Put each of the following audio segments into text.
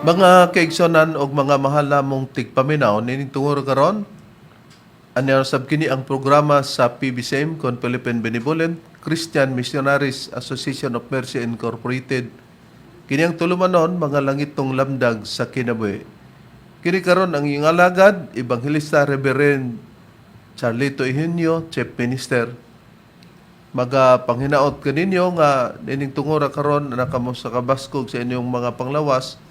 Mga kaigsonan og mga mahal namong tigpaminaw nining tungod karon anyar sab kini ang programa sa PBCM kon Philippine Benevolent Christian Missionaries Association of Mercy Incorporated. Kini ang tulumanon mga langitong lamdag sa kinabuhi. Kini karon ang iyong alagad Evangelista Reverend Charlito Eugenio, Chief Minister. Magapanginaot kaninyo nga nining tungod karon nakamo sa kabaskog sa inyong mga panglawas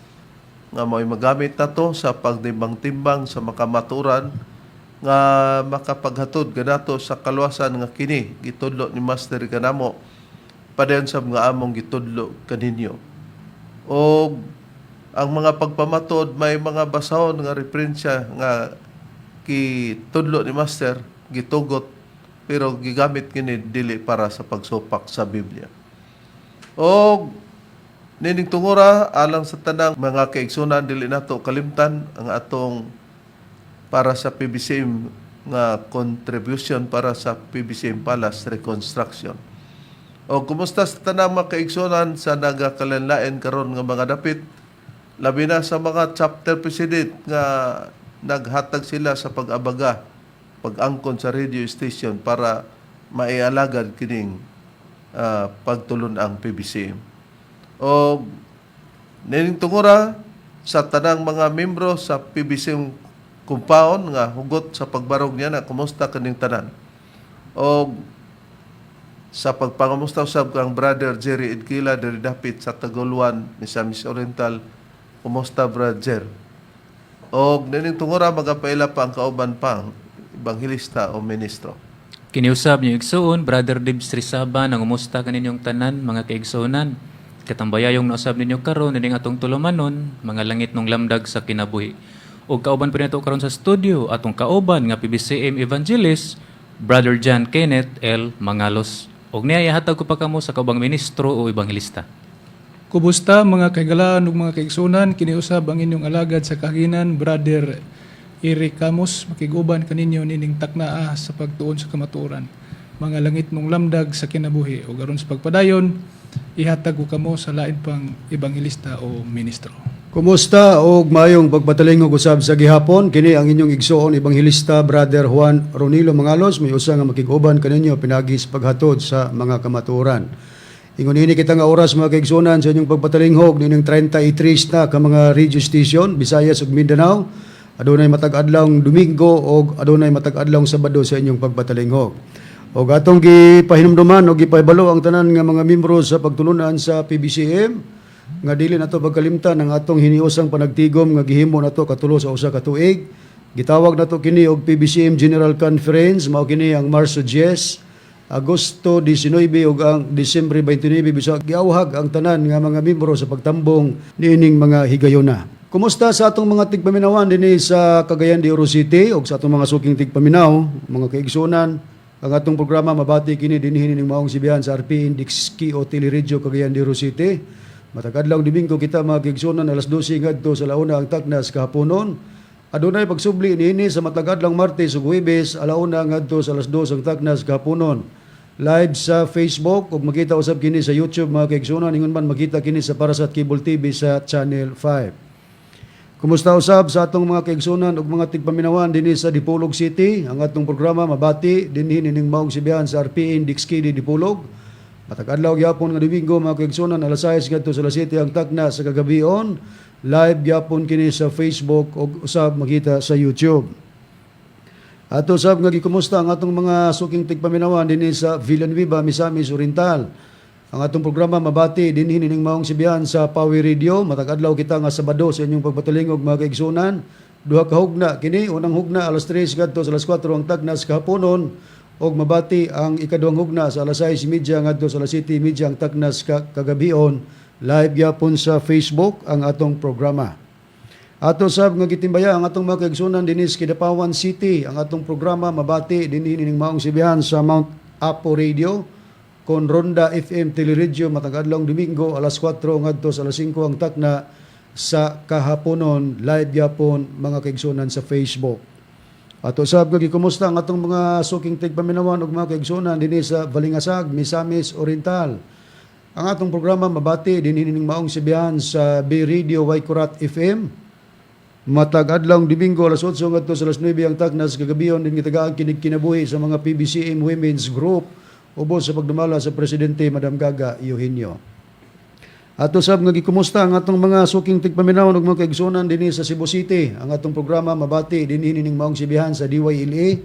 nga mo'y magamit na to sa pagtimbang-timbang sa makamaturan nga makapaghatod ganato sa kaluwasan nga kini gitudlo ni Master kanamo padayon sab nga among gitudlo kaninyo. O ang mga pagpamatod may mga basahon nga referensya nga gitudlo ni Master gitugot pero gigamit kini dili para sa pagsupak sa Biblia. O nining tungora alang sa tanang mga kaigsunan dili nato kalimtan ang atong para sa PBCM nga contribution para sa PBCM Palace Reconstruction. O kumusta sa tanang mga kaigsunan sa nagakalanlain karon nga mga dapit labi na sa mga chapter president nga naghatag sila sa pag-abaga pag-angkon sa radio station para maialagad kining pagtulon ang PBCM. O nining tungura sa tanang mga membro sa PBCM compound nga hugot sa pagbarog niya na kumusta kaning tanan. O sa pagpangamusta usab kang brother Jerry Edkila diri dapit sa Taguluan ni Misamis Oriental, kumusta brother? O nining tungura magapaila pa ang kauban pang ebanghilista o ministro. Kiniusab niyo igsoon, Brother Dibs Rizaba, nangumusta kaninyong tanan, mga kaigsoonan. Katambayayong nausab ninyo karon nining atong tulumanon, mga langit nung lamdag sa kinabuhi. Ug kauban pa nito karon sa studio, atong kauban nga PBCM Evangelist, Brother John Kenneth L. Mangalos. Ug niya ihatag ko pa kamo sa kaubang ministro o ebanghilista. Kumusta mga kaigalaan ug mga kaigsunan, kiniusab ang inyong alagad sa kahaginan, Brother Eric Camus, makiguban kaninyo nining taknaa sa pagtuon sa kamatuoran. Mga langit mong lamdag sa kinabuhi ug aron sa pagpadayon, ihatag ko kamo sa lain pang ebanghilista o ministro. Kumusta og mayong pagpatalingog usab sa gihapon, kini ang inyong igsoon ebanghilista Brother Juan Ronilo Mangalos, may usa nga makiguban kaninyo pinagi sa paghatod sa mga kamatuoran. Ingon ini kita nga oras mga kaigsunan sa inyong pagpatalinghog nining 33 na ka mga radio station Visayas ug Mindanao. Adunay matag adlawng Domingo o adunay matag adlawng Sabado sa inyong pagpatalinghog. O atong gipahinumduman o gipahibalo ang tanan nga mga membro sa pagtulunan sa PBCM nga dili nato pagkalimtan ang atong hiniusang panagtigom nga gihimo nato katulo sa usa ka tuig. Gitawag nato kini og PBCM General Conference, mao kini ang Marso 10, Agosto 19 ug ang Disyembre 29 bisag giawhag ang tanan nga mga membro sa pagtambong niining mga higayuna. Kumusta sa atong mga tigpaminawan dinhi sa Cagayan de Oro City ug sa atong mga suking tigpaminaw, mga kaigsunan, ang atong programa mabati kini dinhi ning maong sibihan sa RP Index Ki o Teleradyo Cagayan de Oro City. Matag adlaw Domingo kita mga kaigsunan alas 12 ngadto sa launa ang taknas kahaponon. Adunay pagsubli niini sa matag adlaw Martes ug Huwebes alauna ngadto sa alas 2 ang taknas kahaponon. Live sa Facebook ug makita usab kini sa YouTube mga kaigsunan, ingon man makita kini sa Parasat Cable TV sa Channel 5. Kumusta usab sa atong mga kaigsunan ug mga tigpaminawan dinhi sa Dipolog City, ang atong programa mabati dinhi ning maong sibihan sa RP Index Ki di Dipolog. Matag adlaw gyapon nga Domingo mga kaigsunan alas 6 ngadto sa alas 7 ang takna sa kagabion. Live gyapon kini sa Facebook ug usab makita sa YouTube. Ato usab nga gikumusta ang atong mga suking tigpaminawan dinhi sa Villanueva, Misamis Oriental. Ang atong programa mabati dinhi ning maong sibihan sa Power Radio. Matag adlaw kita nga Sabado sa inyong pagpatalingog mga kaigsunan. Duha ka hugna kini, unang hugna alas 3 ngadto sa alas 4 ang tagnas kahaponon og mabati ang ikaduhang hugna sa alas 6:30 ngadto sa alas 7:30 ang tagnas kagabion. Live gyapon sa Facebook ang atong programa. Ato sab nga gitimbaya ang atong mga kaigsunan dinhi sa Kidapawan City. Ang atong programa mabati dinhi ning maong sibihan sa Mount Apo Radio kon Ronda FM Teleradyo matag adlaw Domingo alas 4 ngadto sa alas 5 ang takna sa kahaponon. Live gyapon mga kaigsunan sa Facebook. Ato sab nga gikumusta ang atong mga suking tigpaminawan ug mga kaigsunan dinhi sa Balingasag, Misamis Oriental. Ang atong programa mabati din hining maong sibihan sa B Radio Waikurat FM. Matag adlawng Domingo alas 8 ngadto sa alas 9 ang taknas kagabiyon din gitagaan kinig kinabuhi sa mga PBCM Women's Group ubos sa pagdumala sa presidente Madam Gaga Eugenio. Ato sab nga gikumusta ang atong mga suking tigpaminaw ug mga kaigsunan dinhi sa Cebu City. Ang atong programa mabati dinhi ning maong sibihan sa DYLA.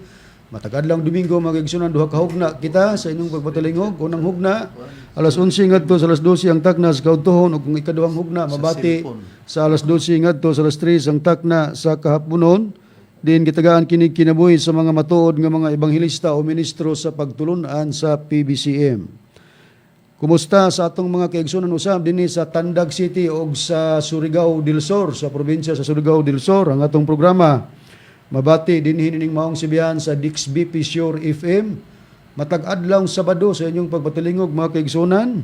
Matag adlawng Domingo mga kaigsunan duha ka hugna kita sa inyong pagpatalingog. Unang hugna alas 11 ngadto sa alas 12 ang takna sa kautuhon ug kung ikaduhang hugna mabati sa alas 12 ngadto sa alas 3 ang takna sa kahaponon. Din gitagaan kinig kinabuhi sa mga matuod nga mga ebanghilista o ministro sa pagtulunan sa PBCM. Kumusta sa atong mga kaigsunan usab dinhi sa Tandag City ug sa Surigao del Sur, sa probinsya sa Surigao del Sur ang atong programa. Mabati dinhi ning maong sibihan sa Dixby Pure FM. Matag adlawng Sabado sa inyong pagpatilingog mga kaigsunan.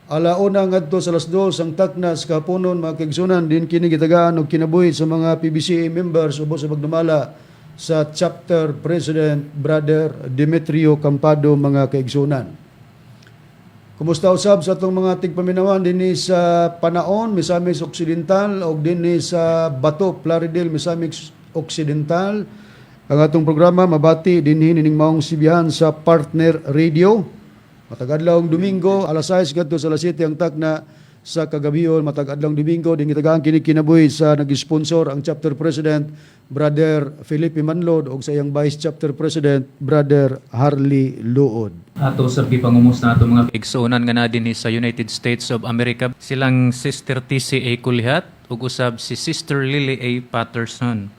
Alauna ngadto sa alas 2 ang taknas kahaponon mga kaigsunan din kini gitagaan og kinabuhi sa mga PBCA members ubos sa pagdumala sa chapter president Brother Demetrio Campado mga kaigsunan. Kumusta usab sa atong mga tigpaminawan dinhi sa Panaon, Misamis Occidental ug dinhi sa Bato, Plaridel, Misamis Occidental. Ang atong programa mabati dinhi ning maong sibihan sa Partner Radio. Matag adlawng Domingo alas 6 kadto sa alas 7 ang takna sa kagabiyon. Matag adlawng Domingo din gitagaan kini kinabuhi sa nag-sponsor ang chapter president Brother Felipe Manlod ug sa iyang vice chapter president Brother Harley Luod. Ato sa pangumos na ato mga igsuonan nga na dinhi sa United States of America, silang Sister TCA Kulihat ug usab si Sister Lily A. Patterson.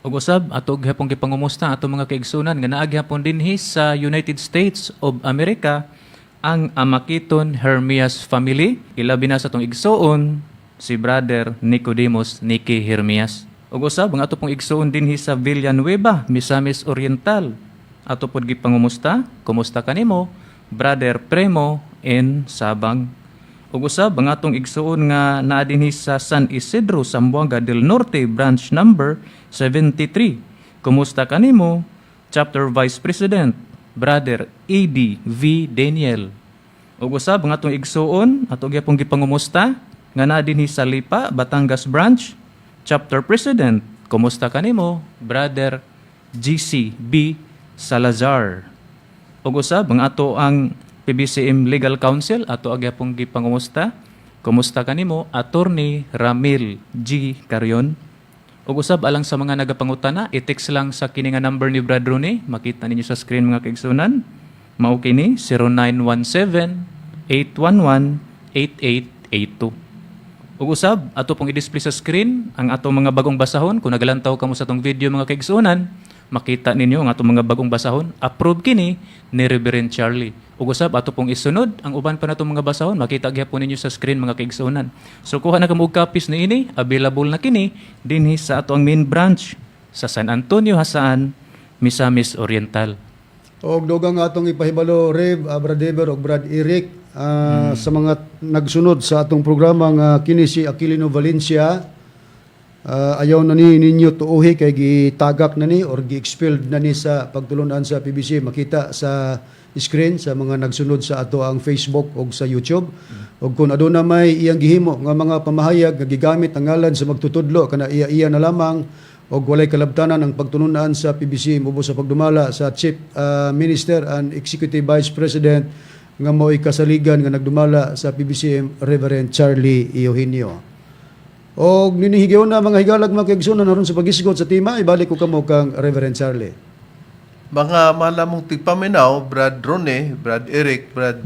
Ug usab ato gyapon gipangumusta ato mga kaigsuonan nga naa gyapon dinhi sa United States of America ang Amakiton Hermias family. Ilabi na sa atong igsuon si Brother Nicodemus Nicky Hermias. Ug usab ang ato pong igsuon dinhi sa Villanueva, Misamis Oriental. Ato pod gipangumusta, kumusta kanimo, Brother Premo in Sabang. Ug usab ang atong igsuon nga naa dinhi sa San Isidro, Zamboanga del Norte, branch number 73. Kumusta kanimo, Chapter Vice President Brother A.D. V. Daniel. Ug usab ang atong igsuon, ato gyapon gipangumusta nga naa dinhi sa Lipa, Batangas branch, Chapter President. Kumusta kanimo, Brother G.C. B. Salazar. Ug usab ang ato ang PBCM Legal Counsel, ato agyapong gipangumusta. Kumusta kanimo, Attorney Ramil G. Carion. Ug usab alang sa mga nagapangutana, i-text lang sa kini nga number ni Brad Rooney, makita ninyo sa screen mga kaigsunan. Mao kini 0917-811-8882. Ug usab ato pong i-display sa screen ang ato mga bagong basahon. Kung nagalantaw kamo sa tong video mga kaigsunan, makita ninyo ang atong mga bagong basahon. Approve kini ni Reverend Charlie. Ug usab ato pong isunod ang uban pa natong mga basahon, makita gyapon ninyo sa screen mga kaigsunan. So kuha na kamo og copies niini, available na kini dinhi sa ato ang main branch sa San Antonio, Hasaan, Misamis Oriental. Og dugang atong ipahibalo Rev Brad Deber og Brad Eric sa mga nagsunod sa atong programa nga kini si Aquilino Valencia. Ayaw na ni ninyo tuuhi kay gitagak na ni or gi-expelled na ni sa pagtulunan sa PBC. Makita sa screen sa mga nagsunod sa ato ang Facebook o sa YouTube. O kung aduna may iyang gihimo nga mga pamahayag nga gigamit ang ngalan sa magtutudlo kana iya na lamang o walay kalabtanan ang pagtulunan sa PBC ubos sa pagdumala sa Chief Minister and Executive Vice President nga mo'y kasaligan nga nagdumala sa PBCM Reverend Charlie Eugenio. O ninihigyaw na mga higalag mga kaigsunan naron sa pagisgot sa tima, ibalik ko kamo kang Reverend Charlie. Mga malamong tigpaminaw, Brad Rone, Brad Eric, Brad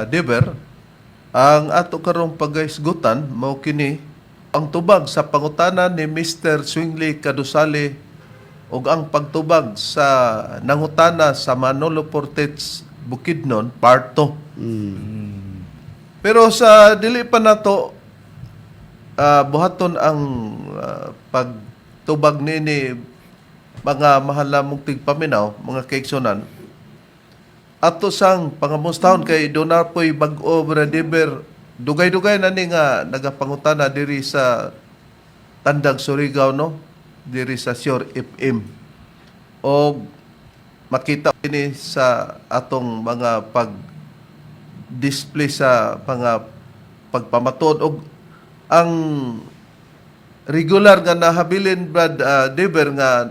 Deber, ang ato karong pagaisgutan mao kini ang tubag sa pangutanan ni Mr. Swingley Kadusali ug ang pagtubag sa nangutana sa Manolo Portets Bukidnon part 2. Pero sa dili pa nato buhaton ang pagtubag nini mga mahalamong tigpaminaw, mga kaigsunan. Ato sang pangamustahon kay Donapoy Bag-o Bradiber, dugay-dugay na ni nga nagapangutana diri sa Tandag Surigao, no? Diri sa Sure FM. O makita ini sa atong mga display sa mga pagpamatod og ang regular nga nahabilin Brad Deber nga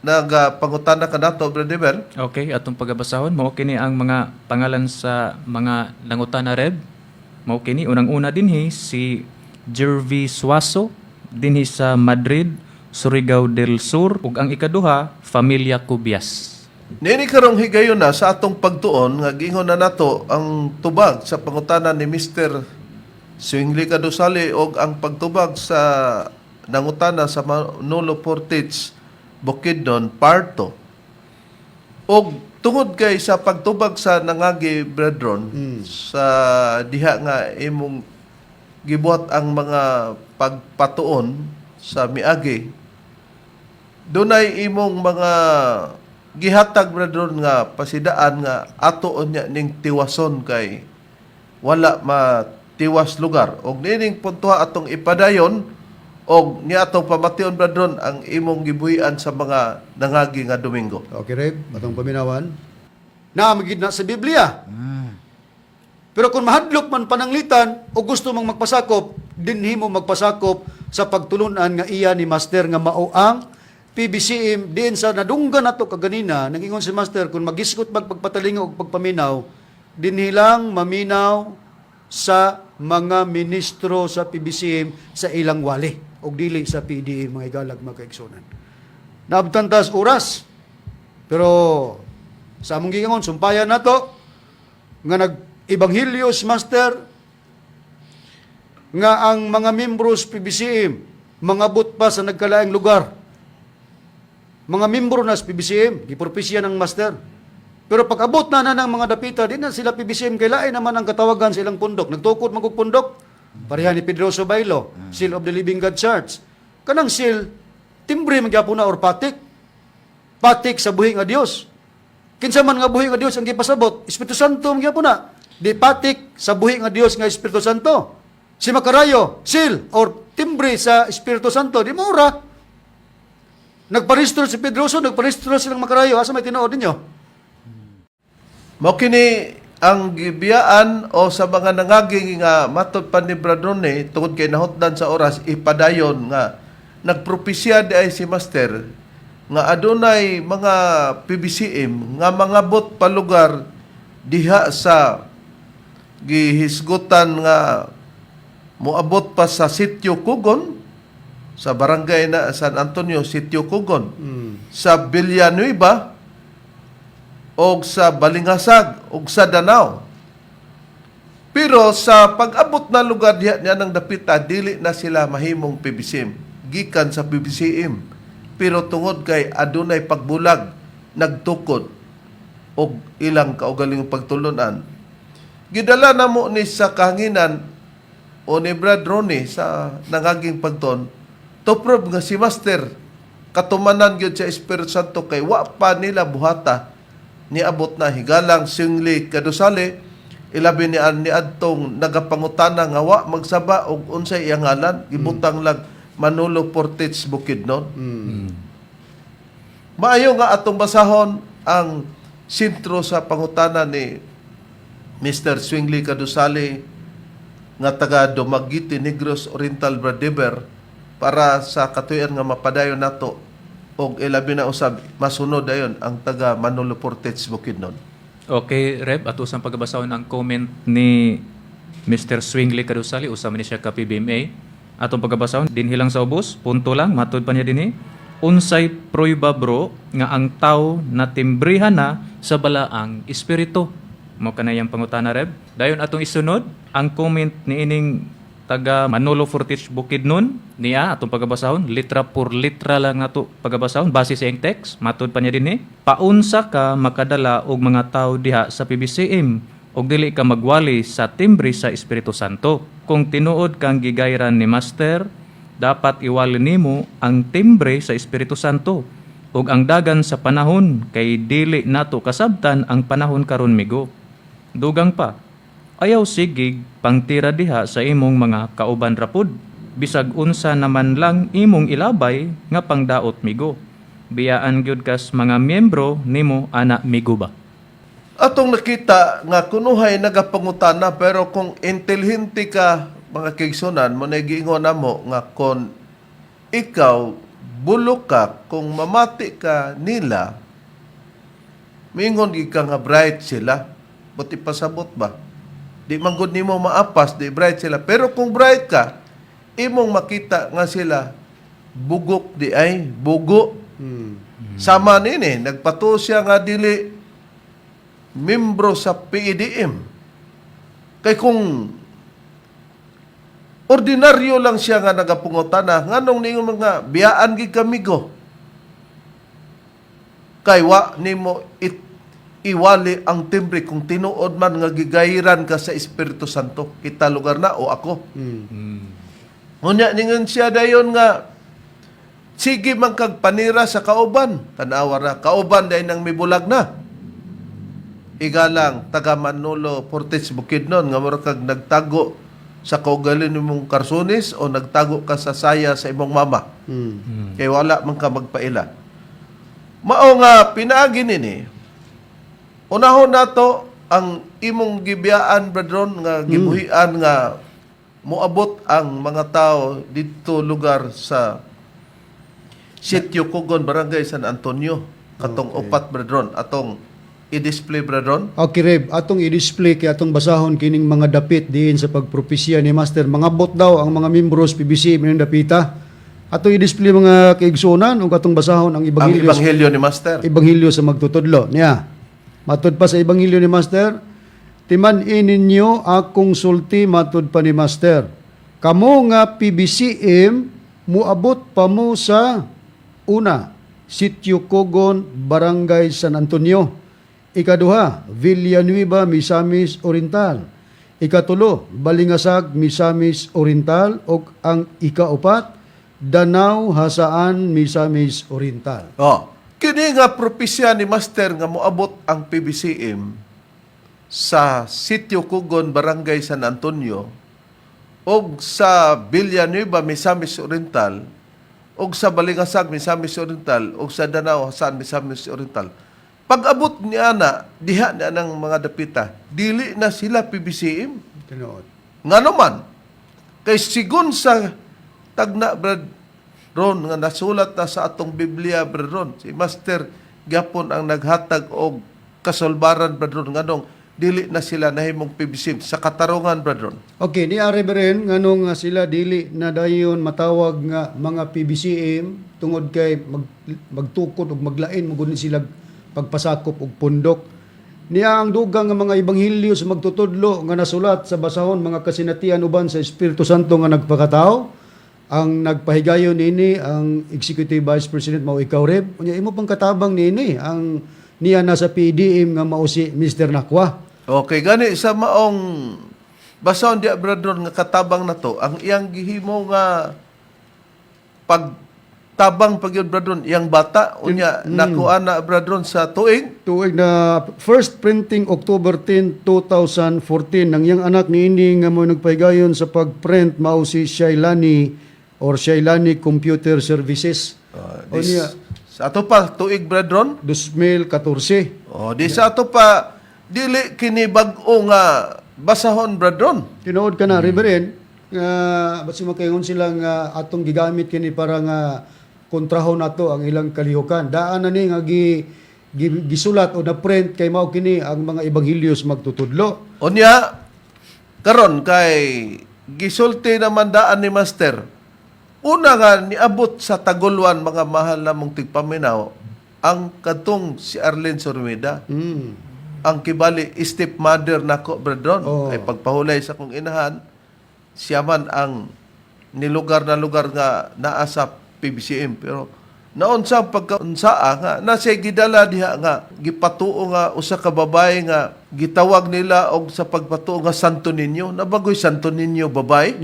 nagapangutana ka nato Brad Deber. Okay, atong pagabasahon mao kini ang mga pangalan sa mga nangutana reb. Mao kini unang-una dinhi si Jervy Suaso dinhi sa Madrid, Surigao del Sur, ug ang ikaduha Familia Cubias. Nini karong higayon na sa atong pagtuon nga giingon na nato ang tubag sa pangutana ni Mr. Swingli Kadusali og ang pagtubag sa nangutana sa Manolo Portage Bukidnon Parto. Og tungod kay sa pagtubag sa nangagi brethren sa diha nga imong gibuhat ang mga pagpatuon sa miagi, dunay imong mga gihatag brethren nga pasidaan nga ato unya ning tiwason kay wala matiwas lugar og nining puntuha atong ipadayon og ni atong pamation brethren ang imong gibuhian sa mga nangagi nga Domingo. Okay, Reb, atong paminawan. Naamagid na sa Biblia. Pero kung mahadlok man pananglitan o gusto mong magpasakop, dinhi mo magpasakop sa pagtulunan nga iya ni Master nga mao ang PBCM diin sa nadunggan nato kaganina, nangingon si Master kung magiskot pagpatalingo og pagpaminaw, dinhi lang maminaw sa mga ministro sa PBCM sa ilang wali og dili sa PDA mga igalag mga kaigsunan. Naabtantas oras. Pero sa among giingon sumpayan nato nga nag-ebanghilyo si Master nga ang mga membros PBCM mangabot pa sa nagkalaing lugar. Mga membro na sa PBCM, gipropesya ng Master. Pero pag abot na ng mga dapita, di na sila PBCM, kailain naman ang katawagan sa ilang pundok. Nagtukod magug pundok, pareha ni Pedroso Bailo, Seal of the Living God Church. Kanang seal, timbre magyapon na or patik. Patik sa buhi nga Dios. Kinsa man nga buhi nga Dios ang gipasabot, Espiritu Santo magyapon na. Di patik sa buhi nga Dios nga Espiritu Santo. Si Makarayo, seal or timbre sa Espiritu Santo, di maura. Nagparehistro si Pedroso, nagparehistro silang Makarayo. Asa may tinuod ninyo? Mao kini ang gibiyaan o sa mga nangagi nga matod pa ni Bradrone tungod kay nahutdan sa oras ipadayon nga nagpropesya di ay si Master nga adunay mga PBCM nga mangabot pa lugar diha sa gihisgutan nga moabot pa sa Sitio Kugon, sa barangay na San Antonio, Sitio Kugon, sa Villanueva, o sa Balingasag, o sa Danao. Pero sa pag-abot na lugar diha niya ng dapita, dili na sila mahimong PBCM. Gikan sa PBCM. Pero tungod kay adunay pagbulag, nagtukod, o ilang kaugalingong pagtulunan. Gidala na mo ni sa kahanginan o ni Brad Ronnie sa nangaging pagton, to prove nga si Master katumanan gyud sa Espiritu Santo kay wa pa nila buhata ni abot na higalang Swingli Kadusali ilabi ni adtong nagapangutana nga wa magsaba og unsay iyang ngalan gibutang lang Manolo Portage Bukidnon. Maayo nga atong basahon ang sentro sa pangutana ni Mr. Swingli Kadusali nga taga Dumaguete Negros Oriental Bradeber para sa katuyan nga mapadayon nato og ilabi na usab masunod dayon ang taga Manolo Portage Bukidnon. Okay, Reb, ato sa pagbasahon ang comment ni Mr. Swingli Kadusali, usama ni siya ka PBMA. Atong pagbasahon, dinhi lang sa ubos, punto lang, matod pa niya dinhi. Unsay proyba bro, nga ang tao na timbrihan na sa balaang espiritu. Mo kanayang pangutana, Reb. Dayon atong isunod, ang comment ni ining taga Manolo Portage Bukidnon niya atong pagabasahon litra por litra lang ato pagabasahon base sa iyang text matud pa niya dinhi paunsa ka makadala og mga tawo diha sa PBCM og dili ka magwali sa timbre sa Espiritu Santo kung tinuod kang gigayran ni Master dapat iwali nimo ang timbre sa Espiritu Santo ug ang dagan sa panahon kay dili nato kasabtan ang panahon karon migo dugang pa ayaw sigig pangtira diha sa imong mga kauban rapod. Bisag unsa naman lang imong ilabay nga pangdaot migo. Biyaan gyud kas mga miyembro nimo ana migo ba? atong nakita nga kunuhay nagapangutana pero kung intelihente ka mga kaigsunan mo nagiingon namo nga kung ikaw bulok ka kung mamati ka nila mingon gi ka nga bright sila buti pasabot ba di man gud nimo maapas di bright sila pero kung bright ka imong makita nga sila bugok di ay bugo sama nini nagpato siya nga dili membro sa PEDM. Kay kung ordinaryo lang siya nga nagapungutana, nganong ningon mga biyaan gid kamigo. Kay wa nimo iwali ang timbre kung tinuod man nga gigayiran ka sa Espiritu Santo. Kita lugar na o ako. Unya ningon siya dayon nga sige man kag panira sa kauban. Tanawa na kauban dahil nang mibulag na. Igalang taga Manolo Portes Bukidnon nga mura kag nagtago sa kaugalin nimong karsunis o nagtago ka sa saya sa imong mama. Kay wala man ka magpaila. Mao nga pinaagi nini. Unahon nato ang imong gibiyaan brethren nga gibuhian nga moabot ang mga tao dito lugar sa Sitio Kugon, Barangay San Antonio katong upat brethren atong i-display brethren. Okay, Reb, atong i-display kay atong basahon kining mga dapit diin sa pagpropesya ni Master. Mga bot daw ang mga membros PBC minang dapita. Atong i-display mga kaigsunan ug atong basahon ang Ang ebanghelyo. ebanghelyo ni Master. Ebanghelyo sa magtutudlo niya. Matud pa sa ebanghelyo ni Master, timan-in ninyo akong sulti matud pa ni Master. Kamo nga PBCM muabot pa mo sa una, Sitio Cogon, Barangay San Antonio. Ikaduha, Villanueva, Misamis Oriental. Ikatulo, Balingasag, Misamis Oriental. O ang ikaupat, Danau, Hasaan, Misamis Oriental. Oh, kini nga propesya ni Master nga moabot ang PBCM sa Sitio Kugon, Barangay San Antonio og sa Villanueva, Misamis Oriental og sa Balingasag, Misamis Oriental og sa Danau, Hasaan, Misamis Oriental. Pag-abot ni ana, diha na ng mga dapita, dili na sila PBCM. Tinuod. Nga naman, kay sigun sa tagna brad ron nga nasulat na sa atong Biblia brad ron, si Master gyapon ang naghatag og kasulbaran brad ron nganong dili na sila nahimong PBCM sa katarungan brad ron. Okay, ni Ari Beren, nganong nga sila dili na dayon matawag nga mga PBCM tungod kay magtukod ug maglain mo gud sila pagpasakop og pundok. Niya ang dugang nga mga ebanghelyo sa magtutudlo nga nasulat sa basahon mga kasinatian uban sa Espiritu Santo nga nagpakatao. Ang nagpahigayon nini ang Executive Vice President mao ikaw Reb. Unya imo pang katabang nini ang niya nasa PDM nga mao si Mr. Nakwa. Okay, gani sa maong basahon di bradron nga katabang na to, ang iyang gihimo nga pagtabang pagyud bradron iyang bata unya nakuha na bradron sa tuig Tuig na first printing October 10, 2014 nang iyang anak niini nga mo nagpahigayon sa pagprint mao si Shailani or Shailani Computer Services. Unya sa ato pa tuig bradron 2014. di sa ato pa dili kini bag-o nga basahon bradron. Tinuod ka na, Reverend, nga basi makaingon sila nga atong gigamit kini para nga kontrahon nato ang ilang kalihukan. Daan na ni nga gisulat o na-print kay mao kini ang mga ebanghelyos magtutudlo. Unya karon kay gisulti naman daan ni Master. Una nga niabot sa Taguluan mga mahal namong tigpaminaw ang katong si Arlene Sormida. Ang kibali stepmother nako brethren ay pagpahulay sa kong inahan siya man ang nilugar na lugar nga naa sa PBCM pero naon sa pagkaunsaa nga nasa gidala diha nga gipatuo nga usa ka babae nga gitawag nila og sa pagpatuo nga Santo Niño nabagoy Santo Niño babae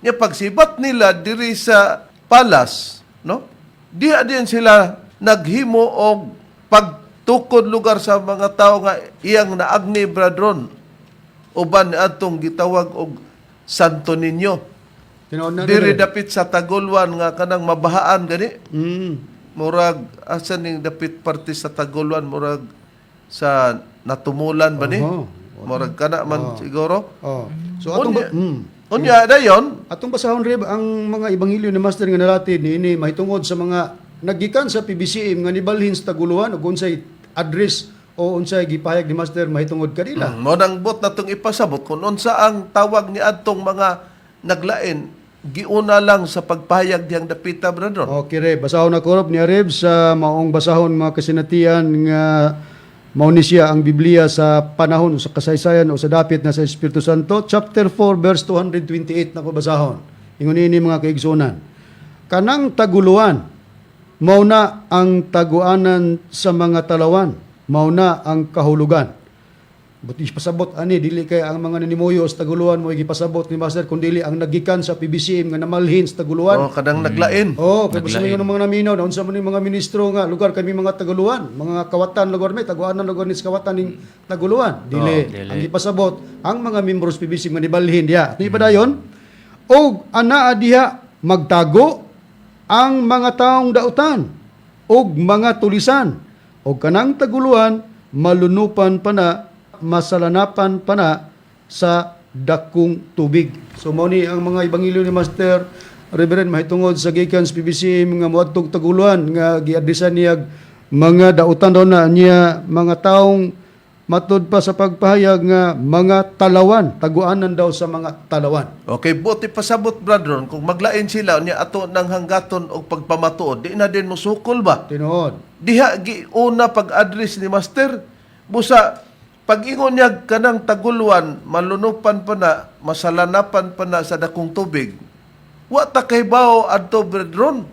nya pagsibat nila diri sa palas no diha din sila naghimo og pagtukod lugar sa mga tao nga iyang naagni bradron uban atong gitawag og Santo Niño. Tinuod na Diri dapit sa Taguluan nga kanang mabahaan gani. Murag asa ning dapit parte sa Taguluan murag sa natumulan ba ni? Oho. Murag kana man siguro. Oh. So atong Unya dayon, atong basahon rib ang mga ebanghelyo ni Master nga nalatid niini mahitungod sa mga naggikan sa PBCM nga nibalhin sa taguluhan ug unsay address o unsay gipahayag ni Master mahitungod kanila. mo nang bot natong ipasabot kung unsa ang tawag ni adtong mga naglain, giuna lang sa pagpahayag diyang dapita brother. Okay re, basahon ako ni Rib sa maong basahon mga kasinatian nga mao ni siya ang Biblia sa panahon sa kasaysayan o sa dapit na sa Espiritu Santo, chapter 4 verse 228 na ko basahon. Ingon ini mga kaigsunan. Kanang taguluan mao na ang taguanan sa mga talawan, mao na ang kahulugan. Buti pasabot ani dili kay ang mga nanimuyo sa taguluan mo gipasabot ni Master kun dili ang nagikan sa PBCM nga namalhin sa taguluan. O kadang naglain. Oh, kay basta ng mga naminaw na unsa man yung mga ministro nga lugar kami mga Tagaluan, mga kawatan lugar may taguanan lugar ni sa kawatan ning Taguluan. Dili. dili. Ang ipasabot ang mga membros PBC nga nibalhin diha. Ni padayon og anaa diha magtago ang mga taong dautan og mga tulisan og kanang Taguluan malunupan pa na masalanapan pa na sa dakong tubig. So mao ni ang mga ebanghelyo ni Master Reverend mahitungod sa gikan sa PBC nga moadtog Taguluan nga giadresan niya mga dautan daw na niya mga taong matud pa sa pagpahayag nga mga talawan, taguanan daw sa mga talawan. Okay, buti pasabot brother kung maglain sila niya ato ng hanggaton og pagpamatuod, di na din mo sukol ba? Tinuod. Diha giuna pag-address ni Master busa pag-ingon niya kanang Taguluan, malunupan pa na, masalanapan pa na sa dakong tubig. Wa ta kay bao adto brethren.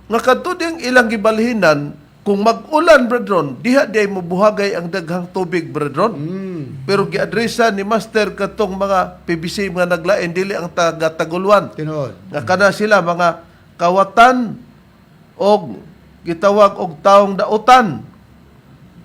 Nga kadto ding ilang gibalhinan kung mag-ulan brethren, diha di mo buhagay ang daghang tubig brethren. Pero giadresa ni Master katong mga PBC nga naglain dili ang taga Taguluan. Tinuod. Nga kana sila mga kawatan og gitawag og taong dautan.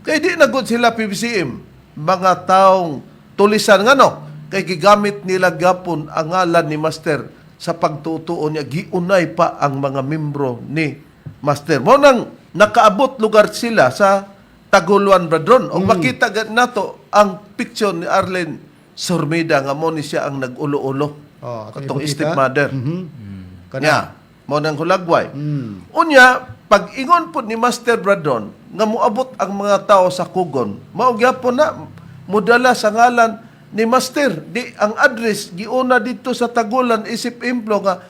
Kay di na gud sila PBCM, mga taong tulisan ngano kay gigamit nila gapon ang ngalan ni Master sa pagtutuo niya, giunay pa ang mga membro ni Master. Mo nang nakaabot lugar sila sa Taguluan brethren. O makita gad nato ang picture ni Arlen Sormida nga mo ni siya ang nag-ulo-ulo. Oh, katong ipakita. stepmother. Kana. Nya, mo nang hulagway. Unya, pag-ingon po ni Master Bradon, nga muabot ang mga tao sa kugon, mao gyapon na mudala sa ngalan ni Master. Di ang address giuna dito sa Tagulan isip implo nga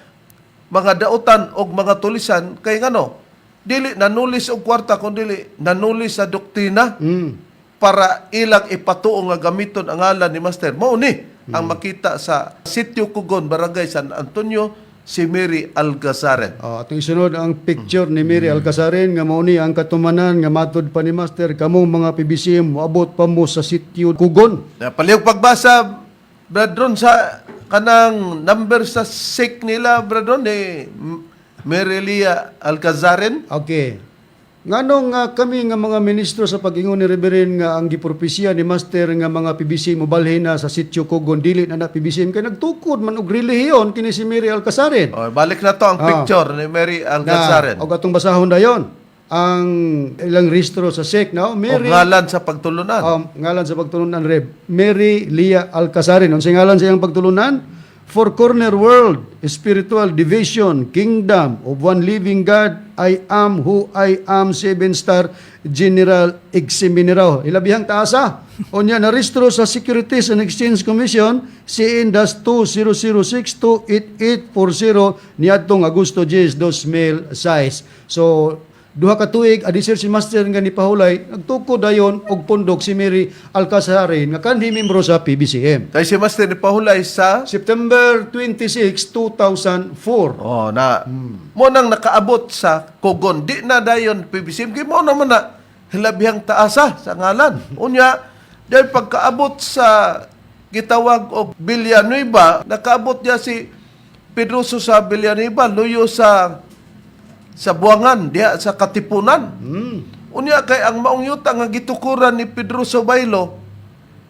mga dautan og mga tulisan kay ngano dili nanulis og kwarta kun dili nanulis sa doktrina para ilang ipatuo nga gamiton ang ngalan ni Master. Mao ni ang makita sa Sitio Kugon, Barangay San Antonio, si Mary Alcazaren. Atong isunod ang picture ni Mary Alcazaren nga mao ni ang katumanan nga matud pa ni Master kamong mga PBC moabot pa mo sa Sitio Kugon. Palihog pagbasa, Bradron, sa kanang number sa sick nila, Bradron, ni Mary Lia Alcazaren. Okay. Nganong kami nga mga ministro sa pag-ingon ni Reverend nga ang gipropesya ni Master nga mga PBC mobalhin na sa Sitio Kugon dili na PBC kay nagtukod man og relihiyon kini si Mary Alcazaren. O, balik na to ang picture ni Mary Alcazaren. Og atong basahon dayon ang ilang rehistro sa SEC O now Mary ngalan sa pagtulunan. ngalan sa pagtulunan Reb Mary Lia Alcazaren. Unsay ngalan sa iyang pagtulunan? Four Corner World, Spiritual Division, Kingdom of One Living God, I Am Who I Am, 7-star General Examinero. Ilabihang taasa. O niya, naristro sa Securities and Exchange Commission, CN-2006-28840, niadtong Agosto 10, 2006. So, duha ka tuig adisir si Master nga ni Pahulay nagtukod dayon og pundok si Mary Alcazaren nga kanhi membro sa PBCM. Kay si Master ni Pahulay sa September 26, 2004. mo nang nakaabot sa Kugon. Di na dayon PBCM. Kaya mo naman na hilabihang taasa sa ngalan. Unya, dahil pagkaabot sa gitawag og Villanueva, nakaabot niya si Pedroso sa Villanueva, luyo sa buwangan diha sa Katipunan. Unya kay ang maong yuta nga gitukuran ni Pedro Sobailo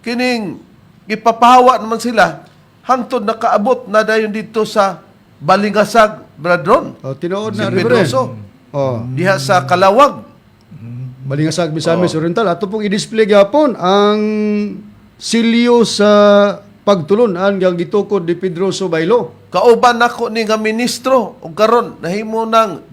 kining ipapahawa naman sila hangtod nakaabot na dayon dito sa Balingasag, Bradron. Tinuod Si na Pedroso. Reverend. Diha sa Kalawag. Balingasag Misamis Oriental ato pong i-display gyapon ang silyo sa pagtulunan nga gitukod ni Pedroso Bailo. Kauban ako ni nga ministro ug karon nahimo nang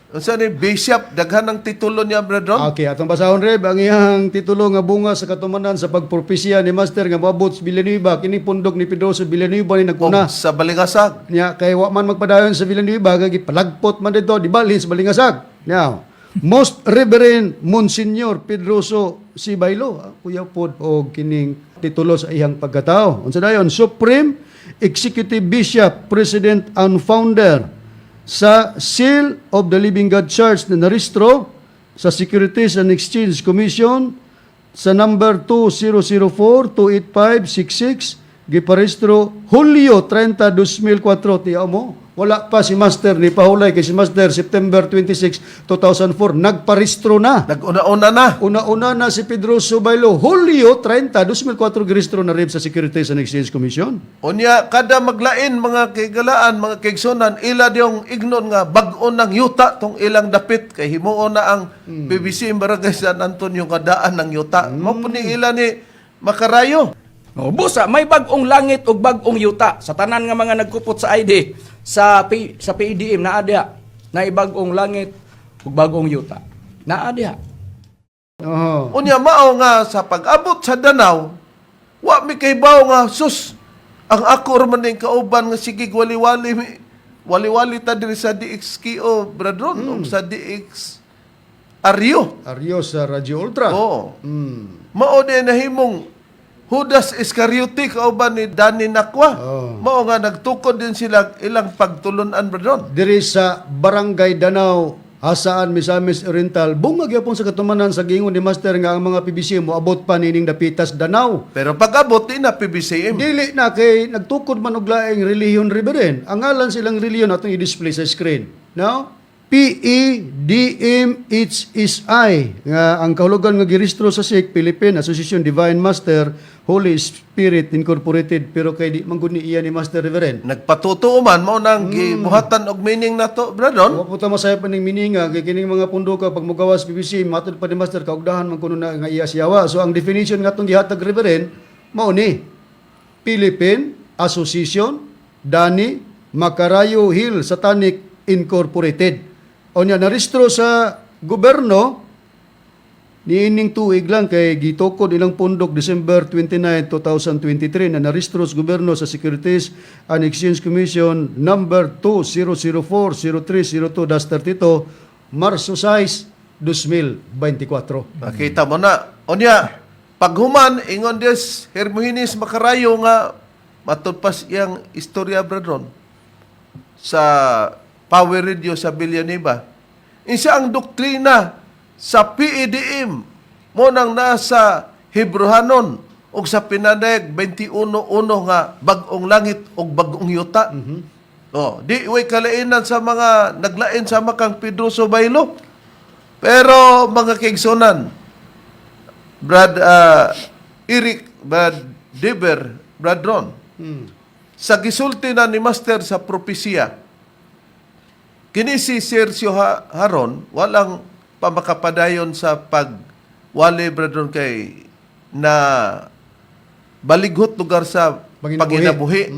unsa ni bishop daghan ng titulo niya brethren. Okay, atong basahon Reb ang iyang titulo nga bunga sa katumanan sa pagpropesya ni Master nga moabot sa Villanueva kini pundok ni Pedroso Villanueva ni Ug naguna. sa Balingasag. Nya kay wa man magpadayon sa Villanueva kay gipalagpot man dito di balhin sa Balingasag. Now, Most Reverend Monsignor Pedroso C. Bailo, kuya pod og kining titulo sa iyang pagkatao. Unsa dayon? Supreme Executive Bishop, President and Founder sa Seal of the Living God Church na naristro sa Securities and Exchange Commission sa number 2004-28566 giparehistro Hulyo 30, 2004. Tiyaw mo, wala pa si Master ni pahulay kay si Master September 26, 2004 nagparehistro na. Nag-una-una na. Una-una na si Pedroso Bailo Hulyo 30, 2004 girehistro na rin sa Securities and Exchange Commission. Unya kada maglain mga kaigalaan, mga kaigsunan, ila diyong ignon nga bag-o ng yuta tong ilang dapit kay himuon na ang PBC Barangay San Antonio nga daan ng yuta. Mao po ni ila ni Makarayo. O, busa, may bagong langit ug bagong yuta sa tanan nga mga nagkupot sa ID sa PDM na adya na ibagong langit ug bagong yuta. Na adya. Oh. Unya mao nga sa pag-abot sa Danau, wa mi kay bawo nga sus ang ako man ning kauban nga sige wali-wali ta diri sa DXKO bradron ug sa DX Aryo. Aryo sa Radyo Ultra. Oo. Mm. Mao din nahimong Judas Iscariote kauban ni Dani Nakwa. Oh. Mao nga nagtukod din sila ilang pagtulunan bradron. Diri sa Barangay Danau, Hasaan, Misamis Oriental, bungag yapon sa katumanan sa gingon ni Master nga ang mga PBC mo abot pa nining dapitas Danau. Pero pag-abot di na PBCM. Dili na kay nagtukod man og laing relihiyon Reverend. Ang ngalan silang relihiyon atong i-display sa screen. Now, PEDMHSI nga ang kahulugan nga girehistro sa SIC Philippine Association Divine Master Holy Spirit Incorporated pero kay di man gud ni iya ni Master Reverend. Nagpatutuo man mao nang gibuhatan og meaning nato bradron. Wa po ta masaya pa ning mininga kay kining mga pundoka pag mugawas PBC matud pa ni Master kaugdahan man kuno na nga iya siyawa. So ang definition nga atong gihatag Reverend mao ni Philippine Association Dani Makarayo Hill Satanic Incorporated. O niya narehistro sa gobyerno niining tuig lang kay gitukod ilang pundok December 29, 2023 na narehistro sa gobyerno sa Securities and Exchange Commission number 2004-0302-32 Marso 6, 2024. Nakita mo na. Unya, paghuman, ingon des, Hermogenes Macarayo nga matulpas iyang istorya, bradron, sa Power Radio sa Villanueva. Isa ang doktrina sa PEDM mo nang nasa Hebrehanon o sa Pinanayag 21.1 nga bagong langit o bagong yuta. Oh, di way kalainan sa mga naglain sa makang Pedroso Bailo. Pero mga kaigsunan, Brad Eric, Brad Deber, Brad Ron, sa gisulti na ni Master sa propesya, kini si Sergio Haron, walang pamakapadayon sa pagwali, Brad Ron, kay na balighot lugar sa paginabuhi.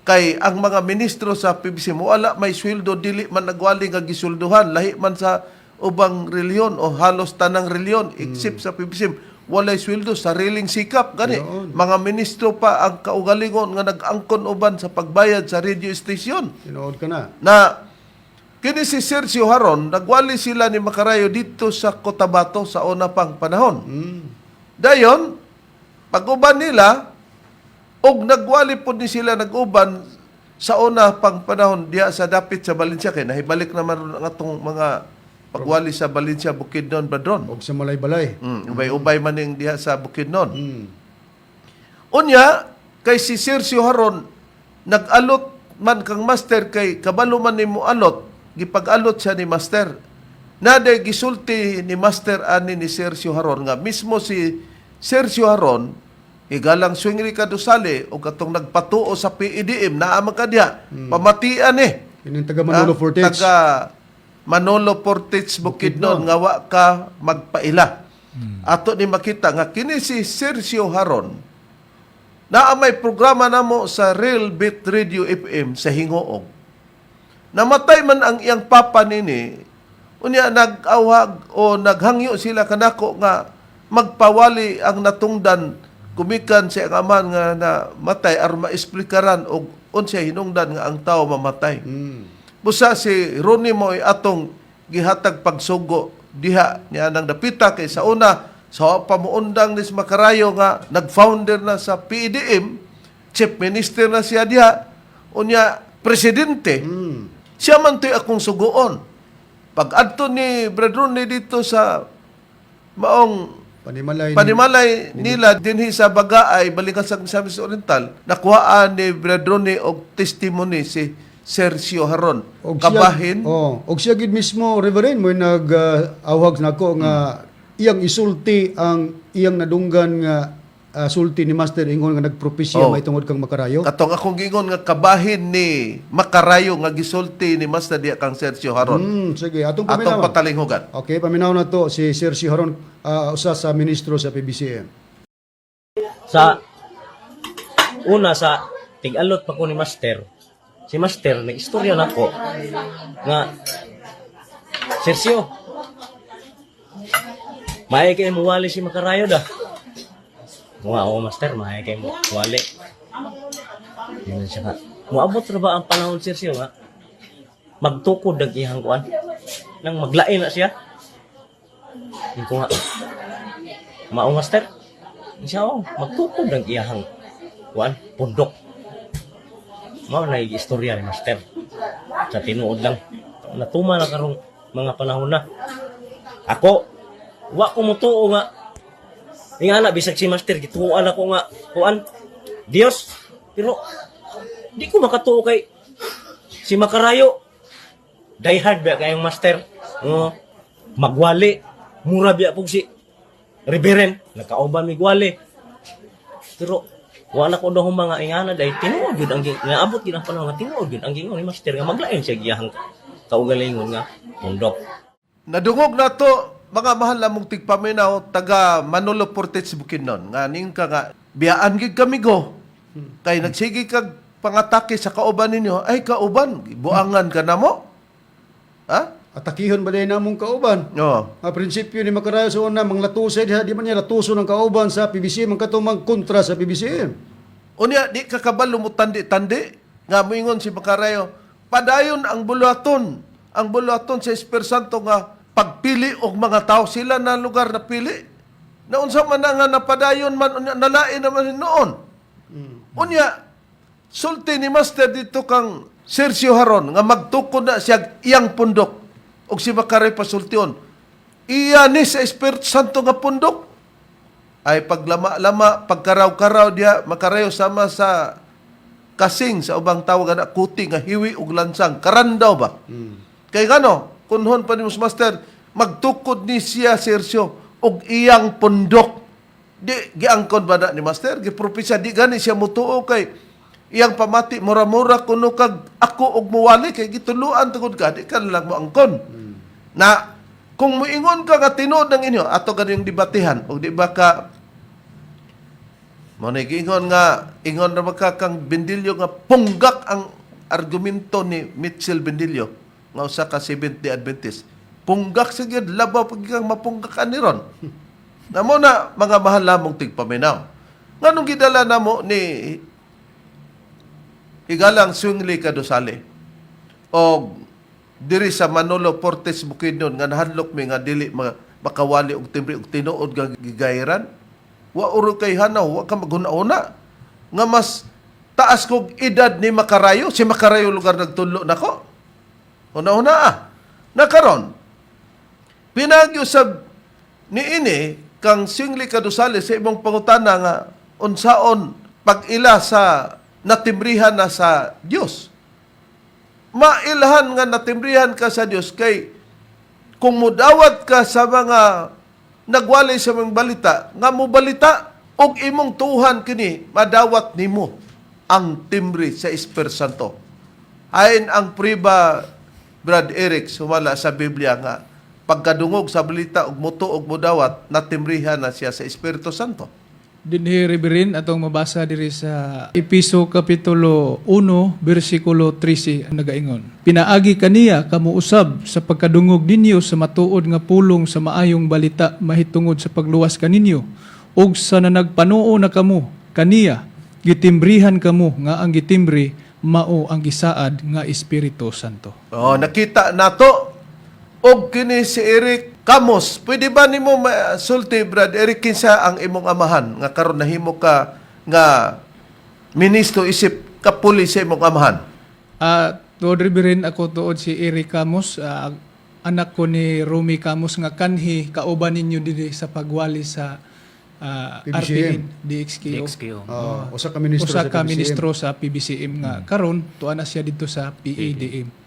Kay ang mga ministro sa PBC mo wala may sweldo, dili man nagwali nga gisulduhan, lahi man sa ubang reliyon o halos tanang reliyon except sa PBC walay sweldo, sariling sikap gani. Mga ministro pa ang kaugalingon nga nag-angkon uban sa pagbayad sa radio station. Tinood ka na. Na kini si Sergio Haron, nagwali sila ni Macarayo dito sa Cotabato sa una pang panahon. Dayon, pag-uban nila, og nagwali po ni sila nag-uban sa una pang panahon diya sa dapit sa Valencia, kay nahibalik naman ron ang atong mga pagwali sa Valencia, Bukidnon, Badron. Og sa Malay-Balay. Ubay-ubay man ning diha sa Bukidnon. Unya, kay si Sergio Haron, nag-alot man kang master kay kabalo man ni mo alot, gipag-alot siya ni master. Naday gisulti ni master ani ni Sergio Haron nga mismo si Sergio Haron igalang swingri ka dosali o katong nagpatuo sa PEDM na amang kadya pamatian Kining taga Manolo Fortich. taga Manolo Portich Bukidnon nga wa ka magpaila. Ato ni makita nga kini si Sergio Haron na may programa namo sa Real Beat Radio FM sa Hingoog. Namatay man ang iyang papa nini, unya nag-awag o naghangyo sila kanako nga magpawali ang natungdan kumikan sa iyang aman nga na matay aron maesplikaran og unsay hinungdan nga ang tao mamatay. Busa si Ronnie mo ay atong gihatag pagsugo diha niya nang dapita kay sa una sa pamuundang ni Makarayo nga nag-founder na sa PDM, chief minister na siya diha, unya presidente. Siya man to'y akong sugoon. Pag adto ni Brad Ronnie dito sa maong panimalay nila dinhi sa Bagaay balikan sa Misamis Oriental, nakuhaan ni Brad Ronnie og testimony si Sergio Haron. Kabahin. Og siya gid mismo, Reverend, mo nag-awhag nako nga iyang isulti ang iyang nadunggan nga sulti ni Master ingon nga nagpropesya may tungod kang Makarayo. Katong akong gingon nga kabahin ni Makarayo nga gisulti ni Master diya kang Sergio Haron. Sige, atong Atong patalinghugan. Okay, paminaw na to si Sergio Haron, usa sa ministro sa PBCM. Sa una sa tig-alot pa ko ni Master. Si Master nag-istorya nako nga Sergio, may kay muwali si Makarayo da. Oo, Master, may kay muwali. Yun siya nga. Muabot na ba ang panahon, Sergio, nga? Magtukod ang iyang kuan. Nang maglain na siya. Yun ko nga. Mao, Master. Siya, magtukod ang iyang kuan, pundok. Mao na istorya ni Master. Sa tinuod lang. Natuma na karong mga panahon na. Ako, wa ko mutuo nga. Nga na, bisag si Master, gituuan ako nga, kuan, Dios. Pero, di ko makatuo kay si Makarayo. Die hard ba kayong Master? Magwali. Mura biya po si Reverend. Nagkauban may gwali. Pero, wala ko daw mga ingana dahil tinuod yun ang naabot yun ang panahon nga tinuod yun ang gingon ni Master nga maglain siya giyahang kaugalingon nga pundok. Nadungog na to mga mahal na mong tigpaminaw taga Manolo Portich Bukidnon nga ning ka nga biyaan gid kami go kay nagsige kag pangatake sa kauban ninyo ay kauban buangan ka na mo ha Atakihon ba din namong kauban? no Ang prinsipyo ni Makarayo sa una, manglatusay diha, di man niya latuso ng kauban sa PBCM, ang katumang kontra sa PBCM. unya di ka kabalo mo tandi nga moingon si Makarayo padayon ang buluaton sa Espiritu Santo nga pagpili og mga tao sila na lugar na pili na unsa man nga napadayon man unya nalain naman noon unya sulti ni Master dito kang Sergio Haron nga magtukod na siya iyang pundok og si Makarayo pasultion iya ni sa Espiritu Santo nga pundok ay paglama-lama pagkaraw-karaw dia Makarayo sama sa kasing sa ubang tawag na kuti nga hiwi ug lansang karandaw ba kay gano kunhon pa ni Master magtukod ni siya Sergio og iyang pundok di giangkon ba na ni Master gipropesya di gani siya mutuo kay iyang pamati mura-mura kuno kag ako og muwali kay gituluan tungod ka di ka lang mo angkon na kung moingon ka nga tinuod ng inyo ato ganing debatihan og di ba ka mo ingon nga ingon ra ka kang Bendilyo nga punggak ang argumento ni Mitchell Bendilyo nga usa ka Seventh-day Adventist punggak sigid labaw pag kang mapunggakan ni ron namo na mga mahal lamong tigpaminaw nganong gidala namo ni Higalang Swingli Kadosale o diri sa Manolo Portich Bukidnon nga nahadlok mi nga dili makawali og timbre og tinuod nga gigayran wa uro kay hanaw wa ka maghuna-una nga mas taas kog edad ni Makarayo si Makarayo lugar nagtudlo nako una-una nakaron pinagyusab ni ini kang Swingli Kadosale sa imong pangutana nga unsaon pag-ila sa natimbrihan na sa Dios. Mailhan nga natimbrihan ka sa Dios kay kung mudawat ka sa mga nagwali sa mga balita, nga mo balita og imong tuhan kini madawat nimo ang timbre sa Espiritu Santo. Ayon ang priba Brad Eric, sumala sa Biblia nga, pagkadungog sa balita ug muto ug mudawat, natimrihan na siya sa Espiritu Santo. Dinhi Reverend atong mabasa diri sa Episo kapitulo 1 bersikulo 13 ang nagaingon. Pinaagi kaniya kamo usab sa pagkadungog ninyo sa matuod nga pulong sa maayong balita mahitungod sa pagluwas kaninyo ug sa nanagpanuo na kamo kaniya gitimbrihan kamo nga ang gitimbre mao ang gisaad nga Espiritu Santo. Oh, nakita nato og kini si Eric Kamos. Pwede ba nimo sulti, Brad Eric, kinsa ang imong amahan nga karon nahimo ka nga ministro isip kapuli sa imong amahan? Tuod Reverend, ako tuod si Eric Camos, anak ko ni Romy Camos nga kanhi kauban ninyo diri sa pagwali sa PBCM. RPN, DXKO. XKO. Usa ka ministro Usa sa ka PBCM. ministro sa PBCM nga karon tuwa na siya dito sa PADM.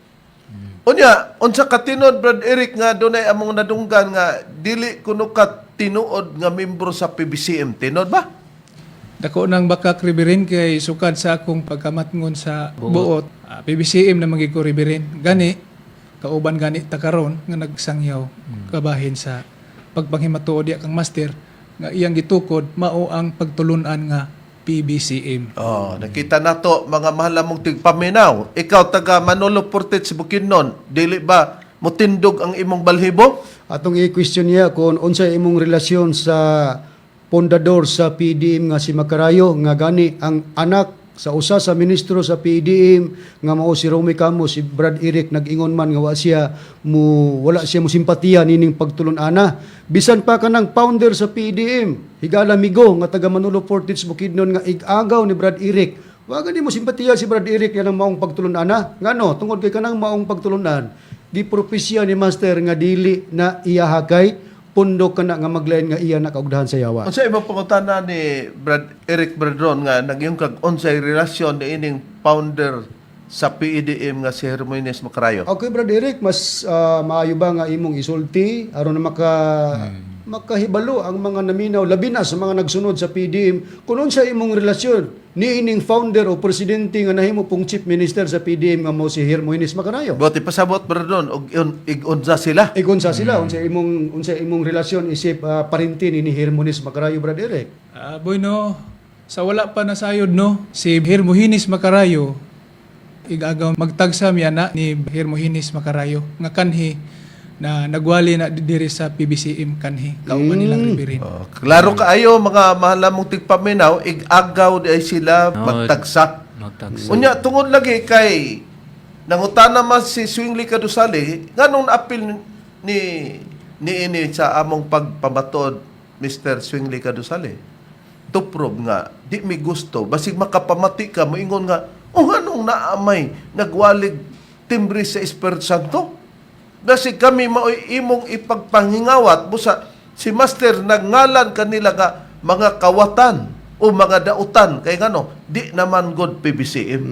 Unya, unsa ka tinod, Brad Eric, nga dunay among nadunggan nga dili kuno ka tinuod nga membro sa PBCM. Tinod ba? Dako nang bakak Reverend kay sukad sa akong pagkamatngon sa buot. PBCM na magig ko Reverend. Gani kauban gani ta karon nga nagsangyaw kabahin sa pagpanghimatuod diya kang master nga iyang gitukod mao ang pagtulunan nga PBCM. Oh, nakita nato mga mahal mong tigpaminaw. Ikaw taga Manolo Portet sa Bukidnon, dili ba motindog ang imong balhibo? Atong i-question niya kung unsa imong relasyon sa pundador sa PDM nga si Macarayo nga gani ang anak sa usa sa ministro sa PDM nga mao si Romy Camos, si Brad Eric nag-ingon man nga wala siya mo simpatiya nining pagtulon-ana. Bisan pa kanang founder sa PDM, higala migo nga taga Manolo Portage Bukidnon nga igagaw ni Brad Eric. Wa gani mo simpatiya si Brad Eric yan ang maong pagtulon-ana. Ngano tungod kay kanang maong pagtulunan, di propesya ni master nga dili na iyahakay pundok kana nga maglain nga iya nakaugdahan sa yawa. Unsa imong pangutana ni Brad Eric Bradron nga nagyong kag unsay relasyon ni ining founder sa PDM nga si Hermoines Macarayo? Okay, Brad Eric, mas maayo ba nga imong isulti aron na makahibalo ang mga naminaw labi na sa mga nagsunod sa PDM kung unsa imong relasyon ni ining founder o presidente nga nahimo pong chief minister sa PDM nga mao si Hermoines Macarayo. Buti pasabot Bradron og igunsa sila. Igunsa sila unsa imong relasyon isip parinti ni Hermoines Macarayo, Brad Eric. Boy no, sa wala pa nasayod no, si Hermoines Macarayo igagaw magtagsa mi ana ni Hermoines Macarayo nga kanhi na nagwali na diri sa PBCM kanhi kauban nilang Reverend. Oh, klaro kaayo mga mahal mong tigpaminaw, igagaw di ay sila magtagsa. Magtagsa. Unya tungod lagi kay nangutana man si Swingli Kadusali nganong apil ni ini sa among pagpamatod Mr. Swingli Kadusali. Tuprob nga di mi gusto basig makapamati ka moingon nga anong naamay nagwalig timbre sa Espiritu Santo. Basig kami maoy imong ipagpangingawat busa si master nagngalan kanila nga mga kawatan o mga dautan kay ngano di naman god PBCM.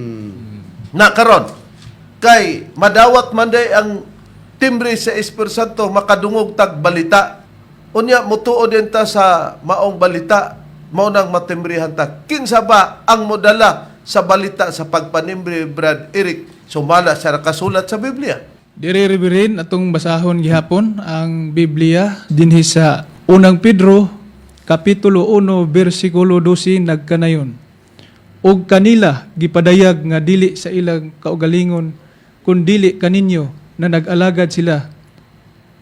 Na karon kay madawat man day ang timbre sa Espiritu Santo makadungog tag balita. Unya mutuod din ta sa maong balita mao nang matimbrihan ta. Kinsa ba ang modala sa balita sa pagpanimbre Brad Eric sumala sa nakasulat sa Biblia? Diri Reverend atong basahon gihapon ang Biblia dinhi sa unang Pedro kapitulo 1 bersikulo 12 nagkanayon. Og kanila gipadayag nga dili sa ilang kaugalingon kun dili kaninyo na nag-alagad sila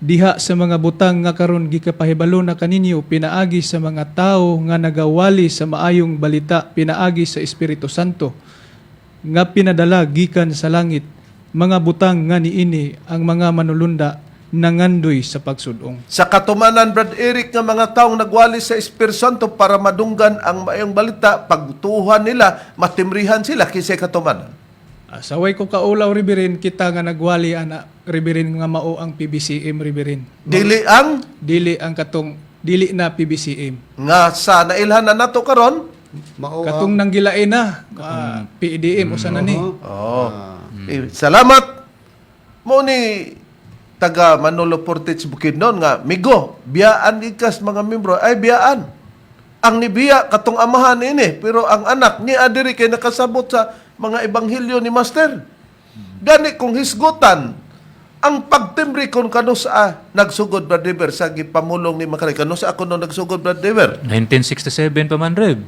diha sa mga butang nga karon gikapahibalo na kaninyo pinaagi sa mga tao nga nagawali sa maayong balita pinaagi sa Espiritu Santo nga pinadala gikan sa langit mga butang nga niini ang mga manulunda nangandoy sa pagsudong. Sa katumanan, Brad Eric, nga mga taong nagwali sa Espiritu Santo para madunggan ang maayong balita, pagtuhan nila, matimrihan sila kisay katumanan. Saway ko kaulaw, Reverend, kita nga nagwali, ana, Reverend, nga mao ang PBCM, Reverend. Dili Dili na PBCM. nga sa nailhan na nato karon. Mao Katong nanggilain na, PDM, usa na ni. Salamat mo ni taga Manolo Portage Bukidnon nga migo biyaan ikas mga membro ay biyaan ang nibiya katong amahan ini pero ang anak ni adiri kay nakasabot sa mga ebanghelyo ni master gani kung hisgutan Ang pagtimbre kon kanusa nagsugod Brad River sa gipamulong ni Makaray. Kanusa ako no nagsugod Brad River. 1967 pa man, Reb.